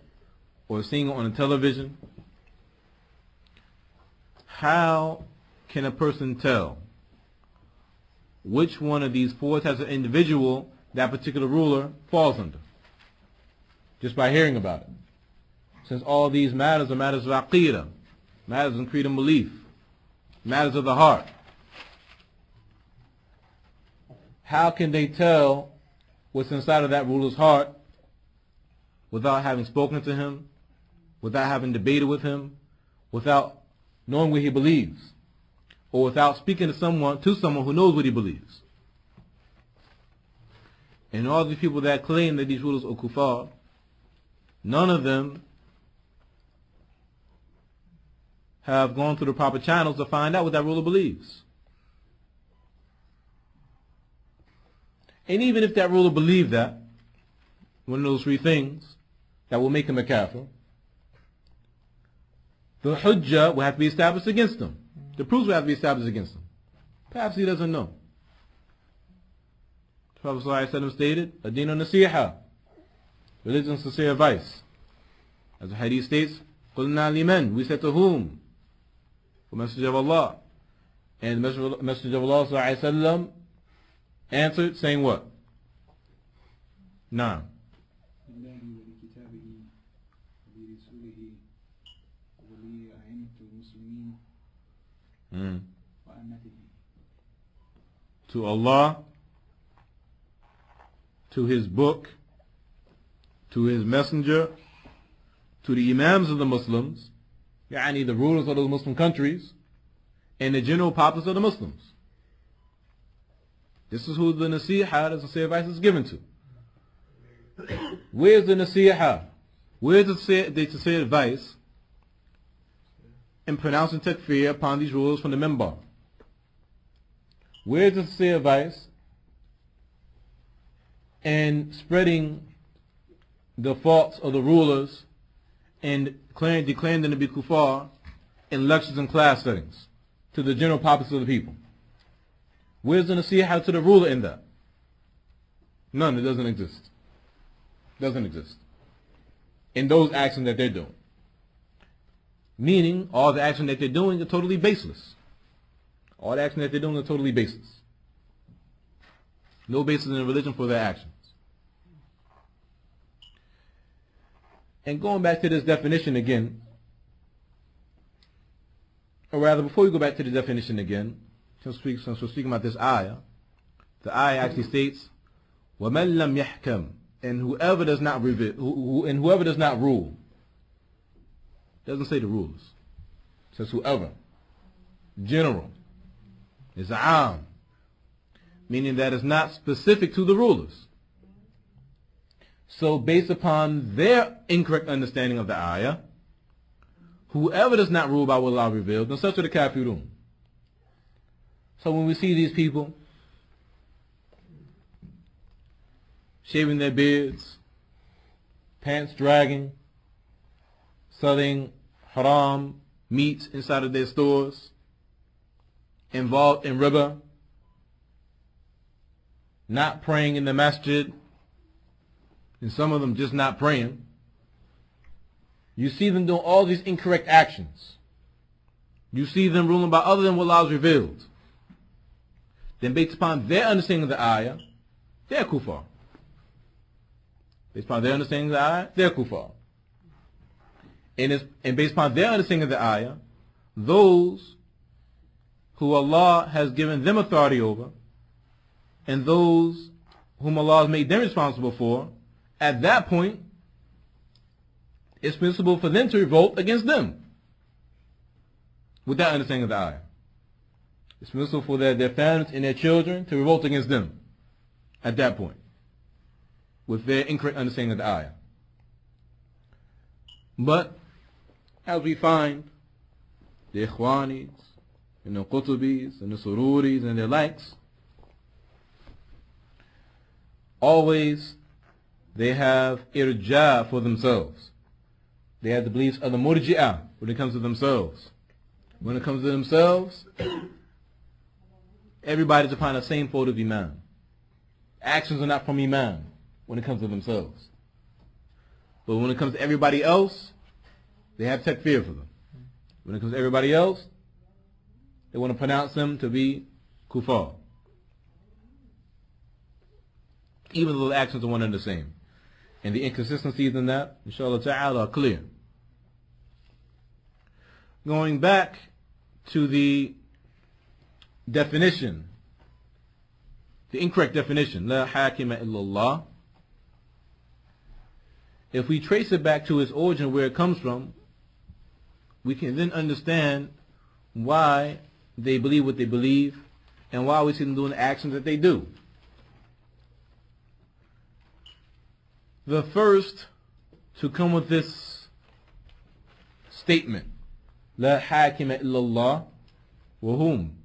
[SPEAKER 1] or seeing it on the television, how can a person tell which one of these four types of individual that particular ruler falls under? Just by hearing about it. Since all these matters are matters of aqeedah, matters of creed and belief, matters of the heart, how can they tell what's inside of that ruler's heart without having spoken to him, without having debated with him, without knowing what he believes, or without speaking to someone who knows what he believes? And all these people that claim that these rulers are kuffar, none of them have gone through the proper channels to find out what that ruler believes. And even if that ruler believed that, one of those three things that will make him a kafir, the hujjah will have to be established against him. The proofs will have to be established against him. Perhaps he doesn't know. The Prophet ﷺ stated, "Ad-dinu nasiha," religion is sincere advice. As the hadith states, "Qulna liman," we said to whom? The Messenger of Allah. And the Messenger of Allah ﷺ answered, saying what? Naam. To Allah, to His book, to His messenger, to the imams of the Muslims, yani the rulers of those Muslim countries, and the general populace of the Muslims. This is who the nasiha, the sincere advice, is given to. Where's the nasiha? Where's the sincere advice in pronouncing takfir upon these rulers from the minbar? Where's the sincere advice in spreading the faults of the rulers and declaring them to be kuffar in lectures and class settings to the general populace of the people? Where's the nasiha to the ruler in that? None. It doesn't exist. Doesn't exist. In those actions that they're doing. Meaning, all the action that they're doing are totally baseless. All the action that they're doing are totally baseless. No basis in religion for their actions. And going back to this definition again, or rather, before we go back to the definition again, since we're speaking about this ayah, the ayah actually states, وَمَنْ لَمْ يَحْكَمْ, and whoever does not whoever does not rule. It doesn't say the rulers. It says whoever. General. It's am. Meaning that it's not specific to the rulers. So based upon their incorrect understanding of the ayah, whoever does not rule by what Allah revealed, then such are the kafirun. So when we see these people shaving their beards, pants dragging, selling haram meats inside of their stores, involved in riba, not praying in the masjid, and some of them just not praying, you see them doing all these incorrect actions. You see them ruling by other than what Allah has revealed. Then based upon their understanding of the ayah, they're kuffar. Based upon their understanding of the ayah, they're kuffar. And based upon their understanding of the ayah, those who Allah has given them authority over, and those whom Allah has made them responsible for, at that point, it's permissible for them to revolt against them. With that understanding of the ayah. It's permissible for their families and their children to revolt against them at that point, with their incorrect understanding of the ayah. But, as we find, the Ikhwanis, and the Qutubis, and the Sururis, and their likes, always they have irja for themselves. They have the beliefs of the Murji'ah when it comes to themselves. When it comes to themselves, everybody's upon the same fold of Iman. Actions are not from Iman when it comes to themselves. But when it comes to everybody else, they have takfir for them. When it comes to everybody else, they want to pronounce them to be kuffar. Even though the actions are one and the same. And the inconsistencies in that, inshallah ta'ala, are clear. Going back to the definition, the incorrect definition, la hakima illallah. If we trace it back to its origin, where it comes from, we can then understand why they believe what they believe and why we see them doing the actions that they do. The first to come with this statement, La hakima illallah, wa hum?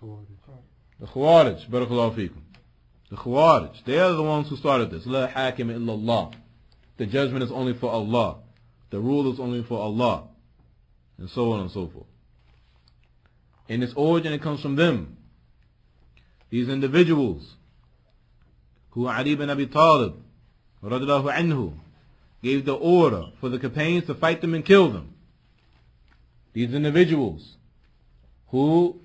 [SPEAKER 1] The Khawarij, barakallahu feekum. The Khawarij, they are the ones who started this. La hakima illallah. The judgment is only for Allah. The rule is only for Allah. And so on and so forth. In its origin, it comes from them. These individuals who Ali ibn Abi Talib radiallahu anhu gave the order for the companions to fight them and kill them. These individuals who,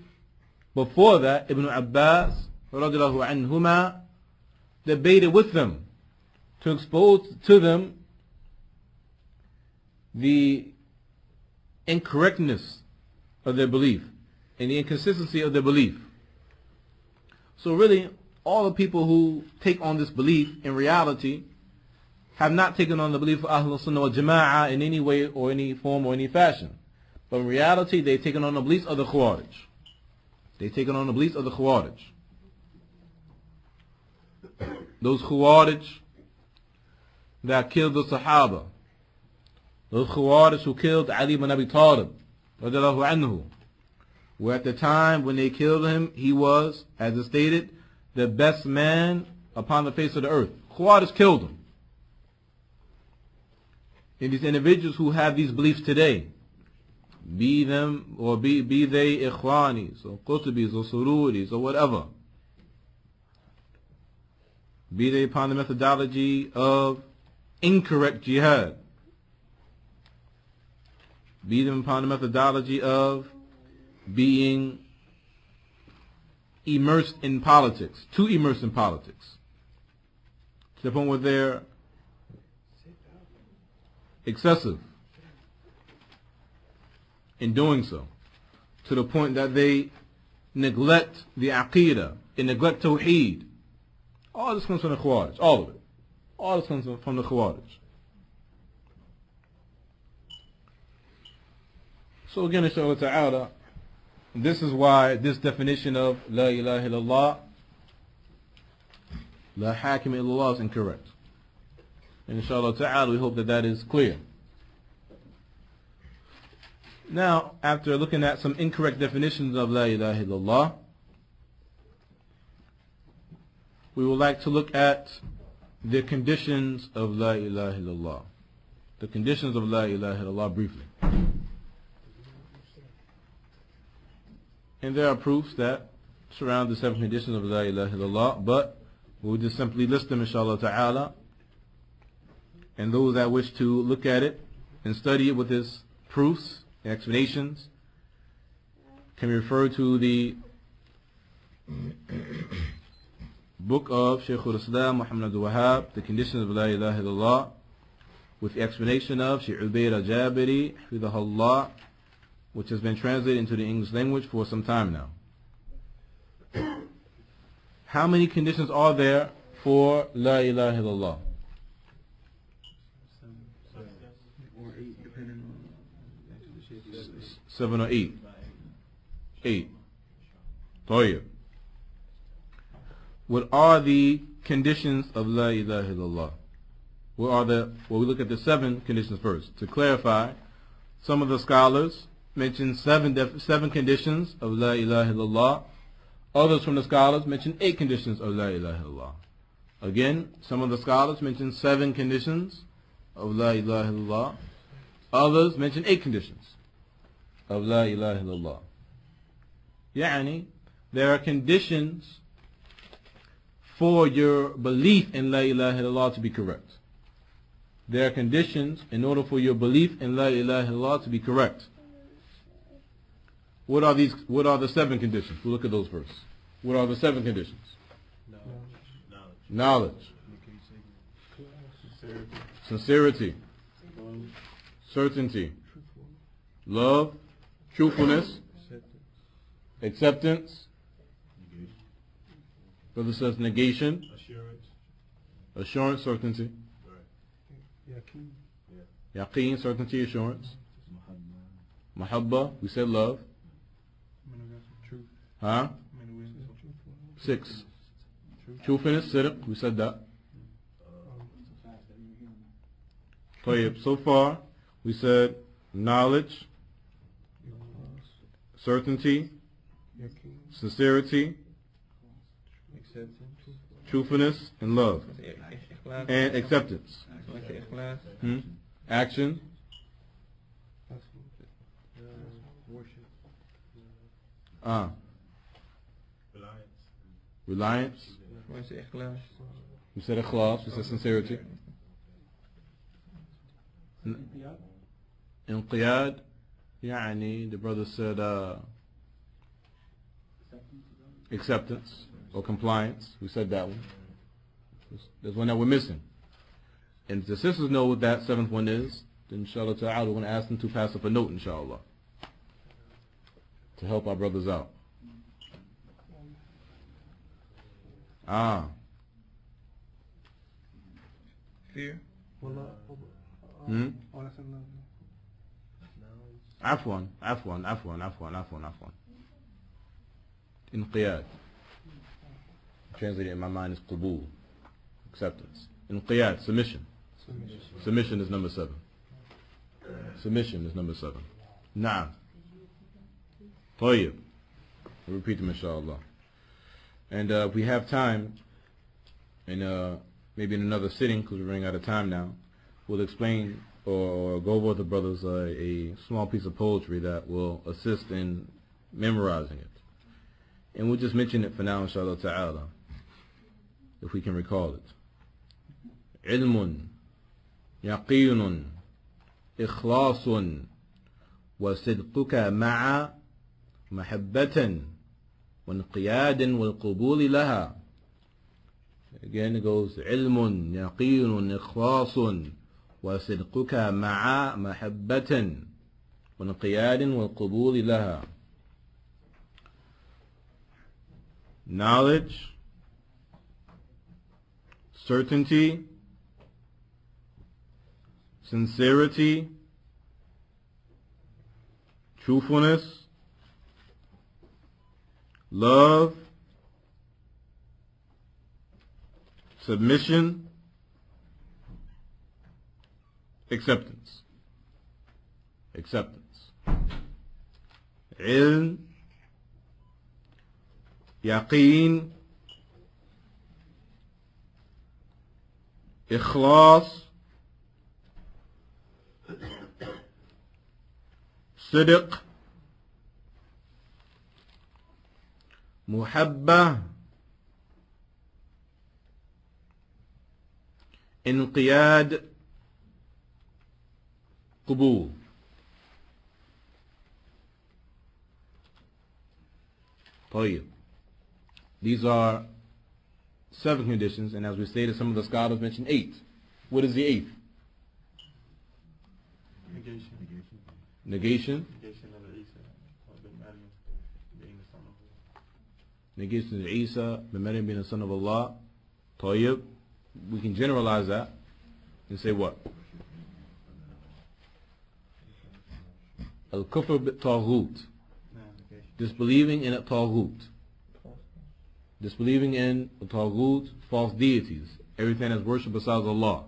[SPEAKER 1] before that, Ibn Abbas radiallahu anhuma debated with them to expose to them the incorrectness of their belief and the inconsistency of their belief. So really, all the people who take on this belief in reality have not taken on the belief of Ahlul Sunnah wal Jama'ah in any way or any form or any fashion. But in reality, they've taken on the beliefs of the Khawarij. They've taken on the beliefs of the Khawarij. Those Khawarij that killed the Sahaba. Those Khawarij who killed Ali ibn Abi Talib radiallahu anhu. Where at the time when they killed him, he was, as it stated, the best man upon the face of the earth. Khawarij killed him. And these individuals who have these beliefs today, be them or be they Ikhwanis or Qutubis or Sururis or whatever, be they upon the methodology of incorrect jihad, be them upon the methodology of being immersed in politics, too immersed in politics, to the point where they're excessive in doing so, to the point that they neglect the Aqidah and neglect Tawheed. All this comes from the Khawarij, all of it. All this comes from the Khawarij. So again, inshallah ta'ala, this is why this definition of La ilaha illallah La hakim illallah is incorrect. And inshallah ta'ala, we hope that that is clear. Now, after looking at some incorrect definitions of La ilaha illallah, we would like to look at the conditions of La ilaha illallah. The conditions of La ilaha illallah briefly. And there are proofs that surround the 7 conditions of La ilaha illallah, but we'll just simply list them inshallah ta'ala. And those that wish to look at it and study it with its proofs and explanations can refer to the book of Shaykh al-Islam Muhammad Abdul Wahhab, The Conditions of La ilaha illallah, with the explanation of Shaykh Ubayd al-Jabiri, Hafidhahullah, which has been translated into the English language for some time now. How many conditions are there for La ilaha illallah? 7 or 8. 8. طيب. What are the conditions of La ilaha illallah? Well, we look at the 7 conditions first. To clarify, some of the scholars mention 7 conditions of La ilaha illallah. Others from the scholars mention 8 conditions of La ilaha illallah. Again, some of the scholars mention 7 conditions of La ilaha illallah. Others mention 8 conditions of La ilaha illallah. Yani, there are conditions for your belief in La ilaha illallah to be correct. There are conditions in order for your belief in La ilaha illallah to be correct. What are these? What are the 7 conditions? We'll look at those first. What are the 7 conditions? Knowledge. Sincerity. Certainty. Love. Truthfulness. Acceptance. Brother says negation. Assurance, certainty. Yaqeen, certainty, assurance. Mahabba, we said love. Huh? 6. Truthfulness, sidq, we said that. So far, we said knowledge, certainty, sincerity, truthfulness, and love. And acceptance. Action. Reliance. We said ikhlas, we said sincerity. Inqiyad, يعني, the brother said acceptance or compliance. We said that one. There's one that we're missing. And if the sisters know what that 7th one is, then inshallah ta'ala we're going to ask them to pass up a note inshallah to help our brothers out.
[SPEAKER 9] Fear.
[SPEAKER 1] Afwan. Inqiyad. Translated in my mind is qubul, acceptance. Inqiyad, submission. Submission is number 7. Submission is number 7. Na'am. Tayyib. We'll repeat them inshallah. And if we have time, and maybe in another sitting, because we're running out of time now, we'll explain or go over with the brothers a small piece of poetry that will assist in memorizing it. And we'll just mention it for now, inshallah ta'ala, if we can recall it. علم يقين إخلاص وصدقك مع محبة وانقياد والقبول لها. Again it goes علم يقين إخلاص وصدقك مع محبة وانقياد والقبول لها. Knowledge, certainty, sincerity, truthfulness, love, submission, acceptance. Acceptance. Ilm, yaqeen, ikhlas, sidq, muhabba, inqiyad, qubul. طيب. These are 7 conditions, and as we stated, some of the scholars mentioned 8. What is the 8th?
[SPEAKER 8] Negation.
[SPEAKER 1] Negation.
[SPEAKER 8] Negation of Isa bin Maryam being the son of Allah.
[SPEAKER 1] Negation of Isa bin Maryam being the son of Allah. طيب. We can generalize that and say what? Al-kufr bit-taghut. Disbelieving in a taghut. Disbelieving in the taghut, false deities. Everything that's worshipped besides Allah.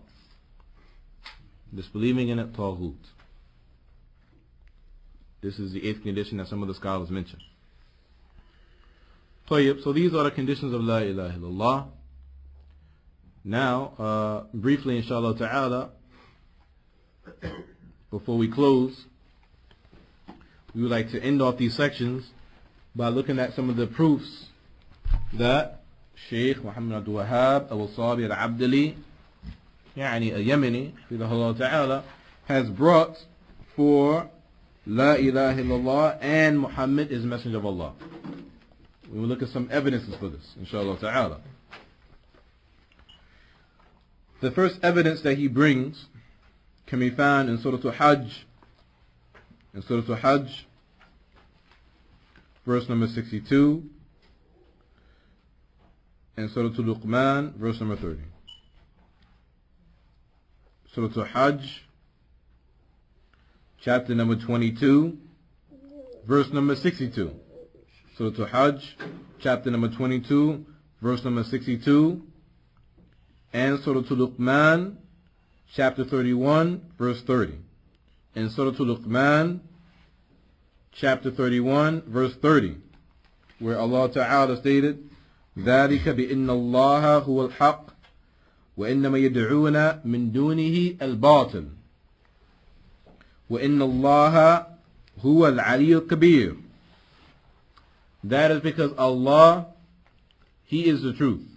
[SPEAKER 1] Disbelieving in a taghut. This is the 8th condition that some of the scholars mention. So these are the conditions of La ilaha illallah. Now, briefly, inshallah ta'ala, before we close, we would like to end off these sections by looking at some of the proofs that Shaykh Muhammad Abdul Wahhab al-Wasabi al-Abdali, يعني al-Yemeni, Hafidhahullah ta'ala, has brought for La ilaha illallah and Muhammad is Messenger of Allah. We will look at some evidences for this, inshallah ta'ala. The first evidence that he brings can be found in Surah Al-Hajj, verse number 62, and Surah Al-Luqman, verse number 30. Surah Al-Hajj, chapter number 22, verse number 62. Surah Al-Hajj, chapter number 22, verse number 62, and Surah Al-Luqman, chapter 31, verse 30. And Surah Al-Luqman, chapter 31, verse 30, where Allah Ta'ala stated, ذَلِكَ بِإِنَّ اللَّهَ هُوَ الْحَقِّ وَإِنَّمَا يَدْعُونَ مِن دُونِهِ الْبَاطِلِ وَإِنَّ اللَّهَ هُوَ الْعَلِيُّ الْكَبِيرُ. That is because Allah, He is the truth.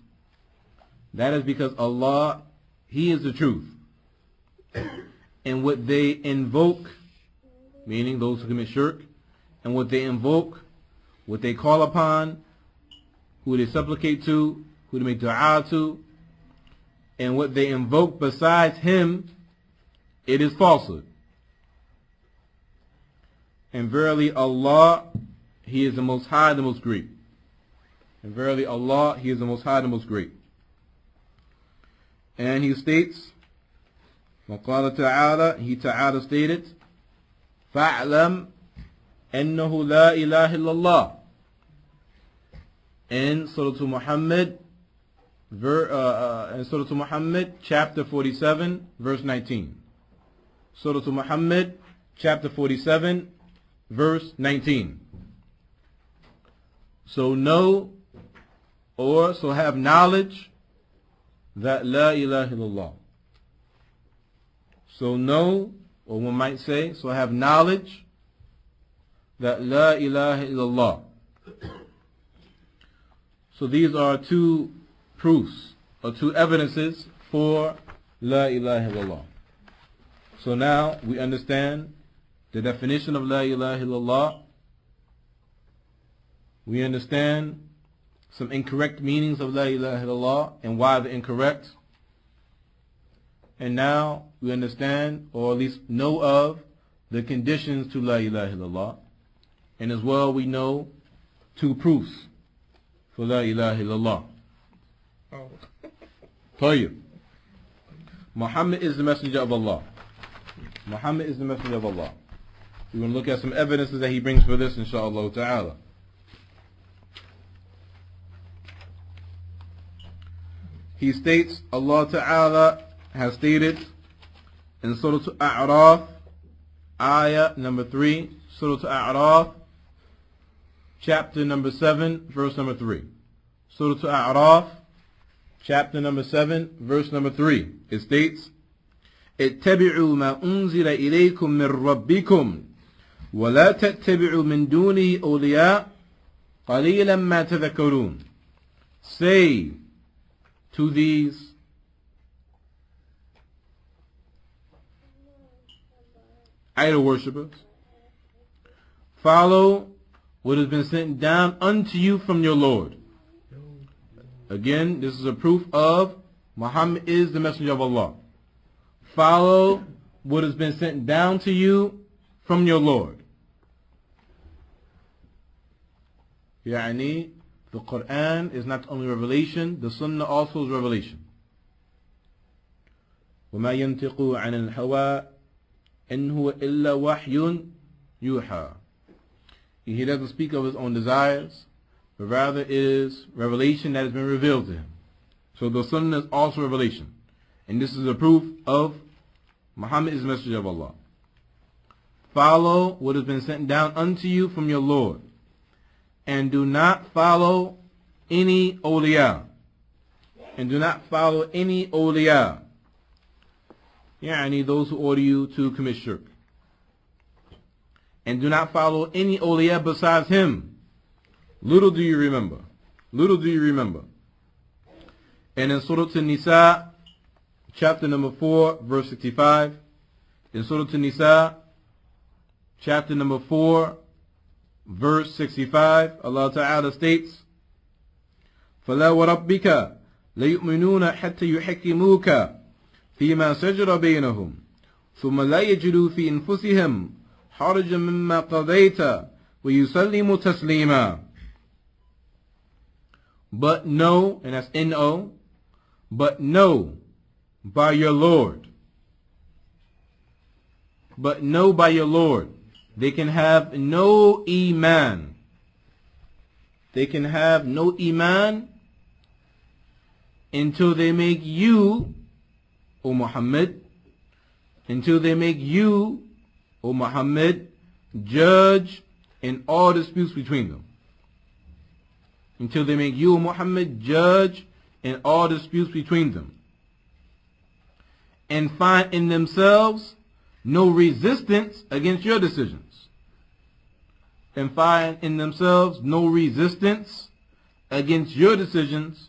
[SPEAKER 1] That is because Allah, He is the truth. And what they invoke, meaning those who commit shirk, and what they invoke, what they call upon, who they supplicate to, who they make dua to, and what they invoke besides Him, it is falsehood. And verily Allah, He is the Most High, the Most Great. And verily Allah, He is the Most High, the Most Great. And He states, وقال تعالى, He Ta'ala stated, فَاعْلَمْ أَنَّهُ لَا إِلَهِ إِلَّا اللَّهِ. In Surah Muhammad, chapter 47, verse 19. Surah Muhammad, chapter 47, verse 19. So know, or so have knowledge that La ilaha illallah. So know, or one might say, so have knowledge that La ilaha illallah. So these are 2 proofs, or 2 evidences for La ilaha illallah. So now we understand the definition of La ilaha illallah. We understand some incorrect meanings of La ilaha illallah and why they're incorrect. And now we understand, or at least know of, the conditions to La ilaha illallah. And as well we know 2 proofs for La ilaha illallah. طيب. Muhammad is the messenger of Allah. Muhammad is the messenger of Allah. We're going to look at some evidences that he brings for this, inshaAllah ta'ala. he states, Allah Ta'ala has stated in Surah Al-A'raf, ayah number 3, Surah Al-A'raf, chapter number 7, verse number 3. Surah Al-A'raf, chapter number 7, verse number 3. It states, اتبعوا ما أنزل إليكم من ربكم ولا تتبعوا من دونه أولياء قليلا ما تذكرون. Say to these idol worshippers, follow what has been sent down unto you from your Lord. Again, this is a proof of Muhammad is the messenger of Allah. Follow what has been sent down to you from your Lord. يعني, the Quran is not only revelation, the Sunnah also is revelation. وَمَا يَنْتِقُ عَنِ الْهَوَىٰ إِنْ هُوَ إِلَّا وَحْيٌ يُوحَىٰ. He doesn't speak of his own desires, but rather it is revelation that has been revealed to him. So the Sunnah is also revelation. And this is a proof of Muhammad is the messenger of Allah. Follow what has been sent down unto you from your Lord. And do not follow any awliya. And do not follow any awliya. Yani those who order you to commit shirk. And do not follow any awliya besides him. Little do you remember. Little do you remember. And in Surah An-Nisa, chapter number 4, verse 65. In Surah An-Nisa, chapter number 4, verse 65, Allah Ta'ala states, فَلَا وَرَبِّكَ لَيُؤْمِنُونَ حَتَّى يُحَكِّمُوكَ فِي مَا سَجَرَ بَيْنَهُمْ ثُمَّ لَا يَجِدُوا فِي أَنفُسِهِمْ حَرَجًا مِمَّا قَضَيْتَ وَيُسَلِّمُوا تَسْلِيمًا. But know, and that's N-O, but know by your Lord. But know by your Lord. They can have no iman. They can have no iman until they make you, O Muhammad, until they make you, O Muhammad, judge in all disputes between them. Until they make you, O Muhammad, judge in all disputes between them. And find in themselves no resistance against your decisions. And find in themselves no resistance against your decisions,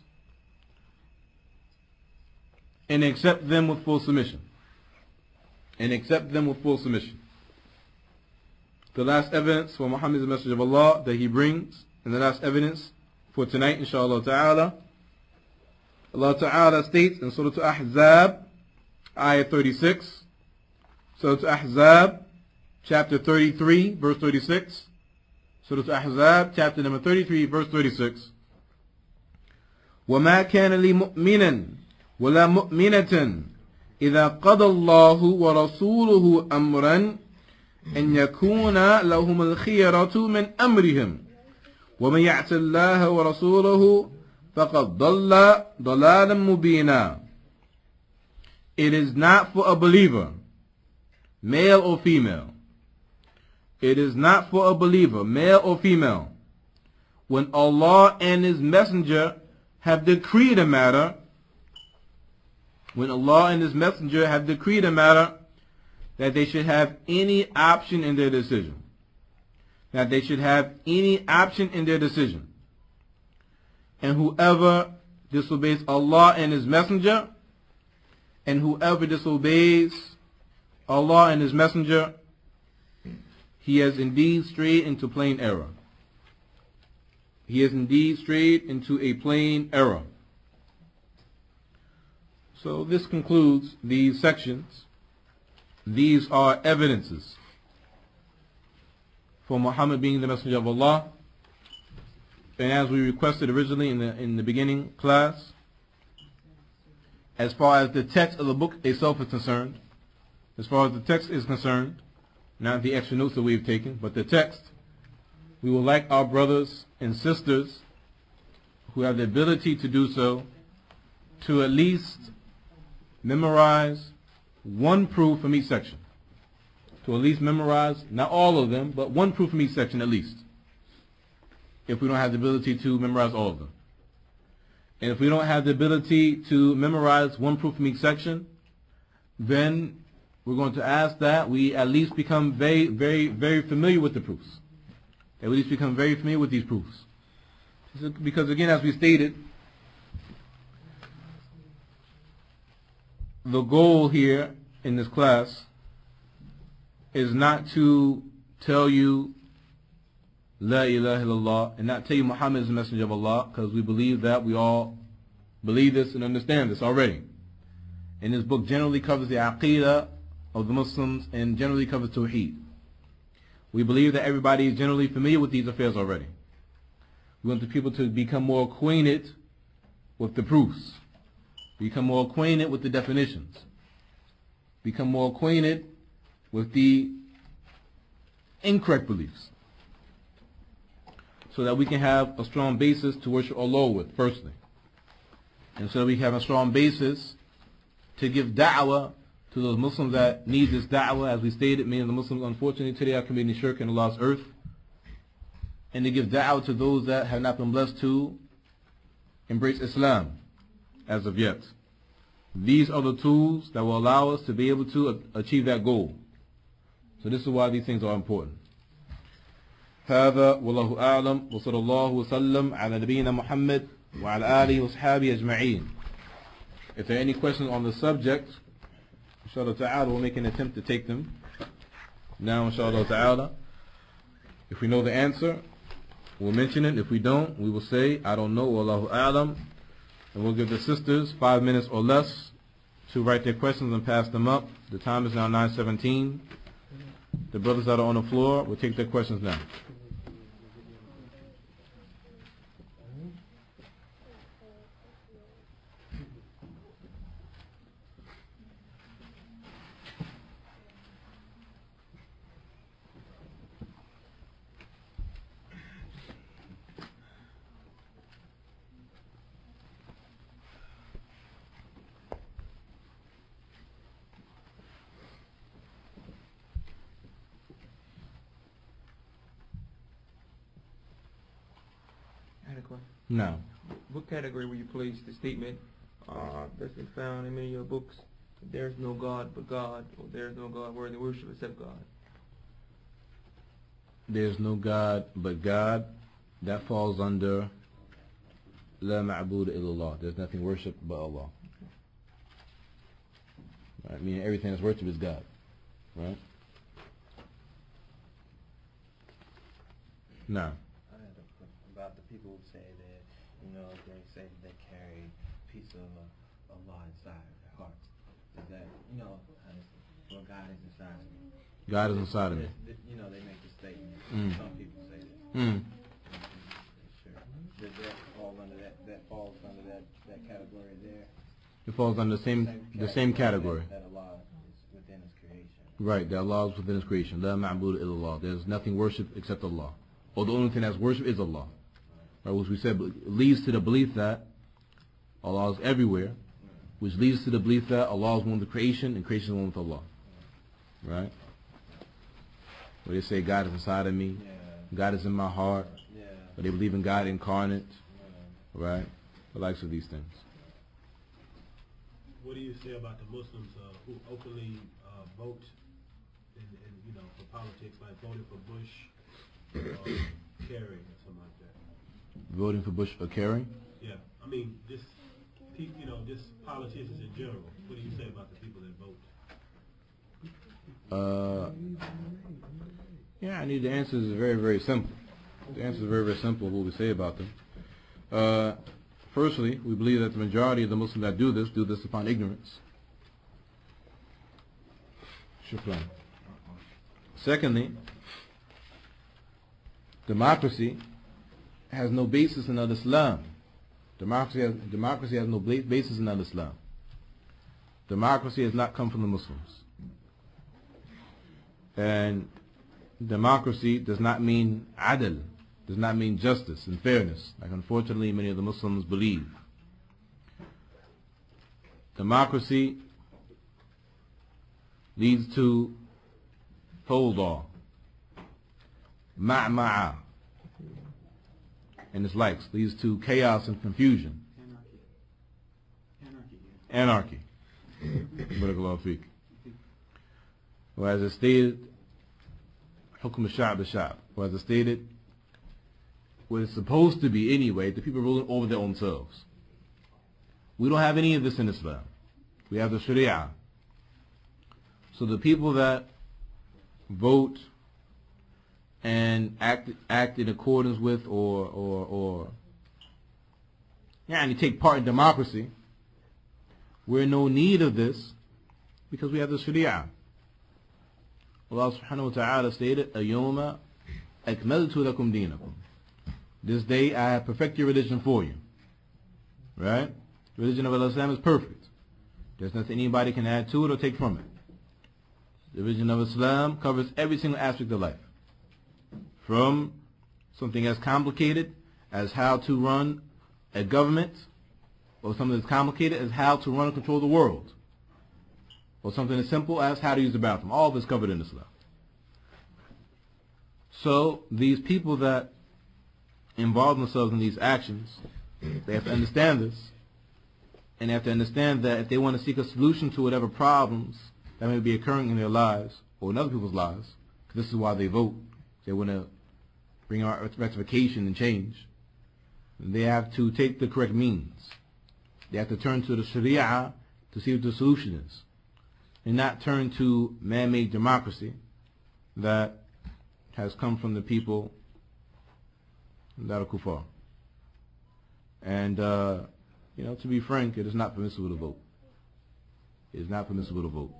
[SPEAKER 1] and accept them with full submission. And accept them with full submission. The last evidence for Muhammad is the message of Allah that he brings, and the last evidence for tonight, inshallah ta'ala. Allah ta'ala states in Surah Al-Ahzab, ayah 36. Surah Al-Ahzab, chapter 33, verse 36. Surah Al-Ahzab, chapter number 33, verse 36. وَمَا كَانَ لِمُؤْمِنًا وَلَا مُؤْمِنَةً إِذَا قَضَى اللَّهُ وَرَسُولُهُ أَمْرًا أَنْ يَكُونَ لَهُمُ الْخِيَرَةُ مِنْ أَمْرِهِمْ وَمَنْ يَعْصِ اللَّهَ وَرَسُولَهُ فَقَدْ ضَلَّ ضَلَالًا مُبِينًا. It is not for a believer, male or female. It is not for a believer, male or female, when Allah and His Messenger have decreed a matter, when Allah and His Messenger have decreed a matter, that they should have any option in their decision. That they should have any option in their decision. And whoever disobeys Allah and His Messenger, and whoever disobeys Allah and His Messenger, he has indeed strayed into plain error. He has indeed strayed into a plain error. So this concludes these sections. These are evidences for Muhammad being the messenger of Allah. And as we requested originally in the beginning class, as far as the text of the book itself is concerned, as far as the text is concerned, not the extra notes that we've taken, but the text, we would like our brothers and sisters who have the ability to do so to at least memorize one proof from each section. To at least memorize, not all of them, but one proof from each section at least. If we don't have the ability to memorize all of them. And if we don't have the ability to memorize one proof from each section, then we're going to ask that we at least become very, very, very familiar with the proofs. At least become very familiar with these proofs. Because again, as we stated, the goal here in this class is not to tell you La ilaha illallah and not tell you Muhammad is the messenger of Allah, because we believe that we all believe this and understand this already. And this book generally covers the aqidah of the Muslims and generally covers Tawheed. We believe that everybody is generally familiar with these affairs already. We want the people to become more acquainted with the proofs, become more acquainted with the definitions, become more acquainted with the incorrect beliefs, so that we can have a strong basis to worship Allah with, firstly. And so that we have a strong basis to give da'wah to those Muslims that need this da'wah. As we stated, many of the Muslims, unfortunately, today are committing shirk in Allah's earth. And to give da'wah to those that have not been blessed to embrace Islam as of yet. These are the tools that will allow us to be able to achieve that goal. So this is why these things are important. هذا والله أعلم وصلى الله وسلم على نبينا محمد وعلى آله وصحابه أجمعين. If there are any questions on the subject, inshallah ta'ala, we'll make an attempt to take them now, inshallah ta'ala. If we know the answer, we'll mention it. If we don't, we will say, I don't know, wallahu a'lam. And we'll give the sisters 5 minutes or less to write their questions and pass them up. The time is now 9:17. The brothers that are on the floor will take their questions now. No.
[SPEAKER 9] What category will you place the statement that's been found in many of your books? There is no God but God, or there is no God worthy of worship except God?
[SPEAKER 1] There is no God but God. That falls under La ma'buda illallah. There's nothing worshipped but Allah. Right? Meaning everything that's worshipped is God. Right? No.
[SPEAKER 5] About the people who say that, they say they carry a piece of Allah inside their hearts. Is that, well, God is inside of me.
[SPEAKER 1] God is inside of me.
[SPEAKER 5] They make the statement. Some people say this. Sure. Does that fall under that falls under that category there?
[SPEAKER 1] It falls under the same category.
[SPEAKER 5] That Allah is within His creation.
[SPEAKER 1] Right, that Allah is within His creation. La ma'buda illallah. There's nothing worshipped except Allah. Or the only thing that's worshipped is Allah. Right, which we said leads to the belief that Allah is everywhere, which leads to the belief that Allah is one with the creation and creation is one with Allah. Right? Where they say God is inside of me, God is in my heart, or they believe in God incarnate, right? The likes of these things.
[SPEAKER 10] What do you say about the Muslims who openly vote in for politics, like voting for Bush, Kerry, or something like that?
[SPEAKER 1] Voting for Bush or Kerry?
[SPEAKER 10] Yeah, I mean, just politicians in general. What do you say about the people that vote?
[SPEAKER 1] Yeah, the answer is very, very simple. The answer is very, very simple. What we say about them. Firstly, we believe that the majority of the Muslims that do this upon ignorance. Shukran. Secondly, democracy has no basis in Islam. Democracy has no basis in Islam. Democracy has not come from the Muslims. And democracy does not mean adl, does not mean justice and fairness, like unfortunately many of the Muslims believe. democracy leads to fawda, ma'ma'a, and its likes, leads to chaos and confusion. Anarchy. Barakallahu feek. Or as it stated, hukm al-sha'b al-sha'b. Or as it stated, what it's supposed to be anyway, the people ruling over their own selves. We don't have any of this in Islam. We have the Sharia. So the people that vote and act in accordance with or take part in democracy, we're in no need of this because we have the Sharia. Allah subhanahu wa ta'ala stated, "Al-yawma akmaltu lakum dinakum." This day I have perfected your religion for you. Right? The religion of Islam is perfect. There's nothing anybody can add to it or take from it. The religion of Islam covers every single aspect of life. From something as complicated as how to run a government, or something as complicated as how to run and control the world, or something as simple as how to use the bathroom. All of it's covered in Islam. So these people that involve themselves in these actions, they have to understand this, and they have to understand that if they want to seek a solution to whatever problems that may be occurring in their lives or in other people's lives, because this is why they vote, they want to bring out rectification and change, they have to take the correct means. They have to turn to the Sharia to see what the solution is, and not turn to man-made democracy that has come from the people that are kuffar. And to be frank, it is not permissible to vote. It is not permissible to vote.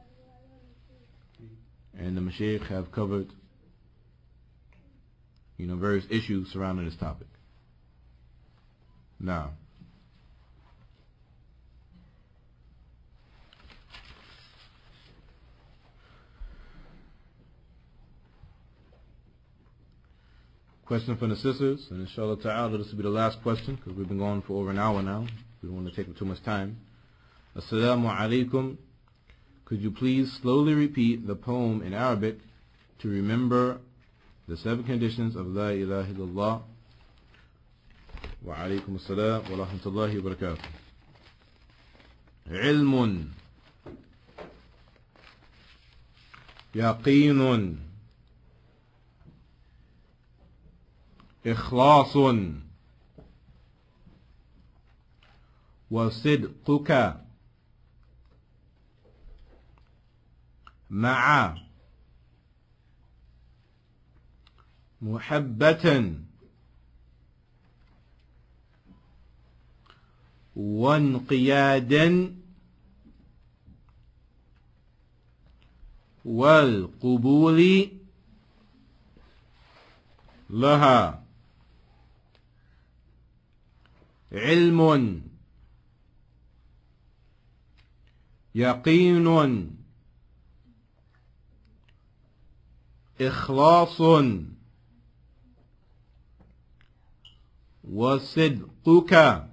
[SPEAKER 1] And the Mashaykh have covered various issues surrounding this topic. Now, question from the sisters, and inshallah ta'ala this will be the last question because we've been going for over an hour now. We don't want to take up too much time. Assalamu alaikum. Could you please slowly repeat the poem in Arabic to remember the 7 conditions of La ilaha illallah? Wa alaikum assalam wa rahmatullahi wa barakatuh. Ilmun, yaqeenun, ikhlasun, وصدقك مع محبة وانقيادا والقبول لها. علم، يقين، إخلاص، وصدقك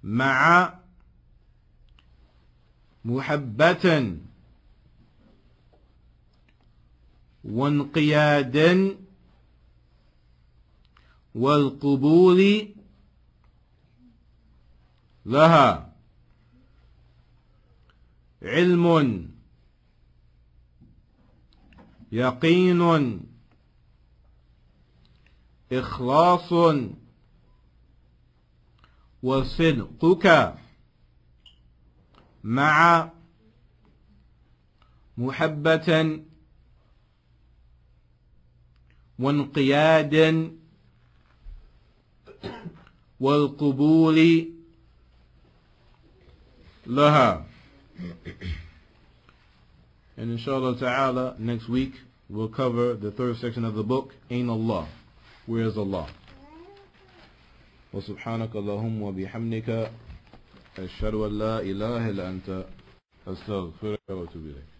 [SPEAKER 1] مع محبة وانقيادا والقبول لها. علم، يقين، إخلاص، وصدقك مع محبة وانقياد والقبول لها. And inshallah ta'ala, next week we'll cover the 3rd section of the book, Ain Allah, where is Allah? Wa subhanaka Allahumma wa bihamdika ashhadu an la ilaha illa anta astaghfiruka wa atubu ilayk.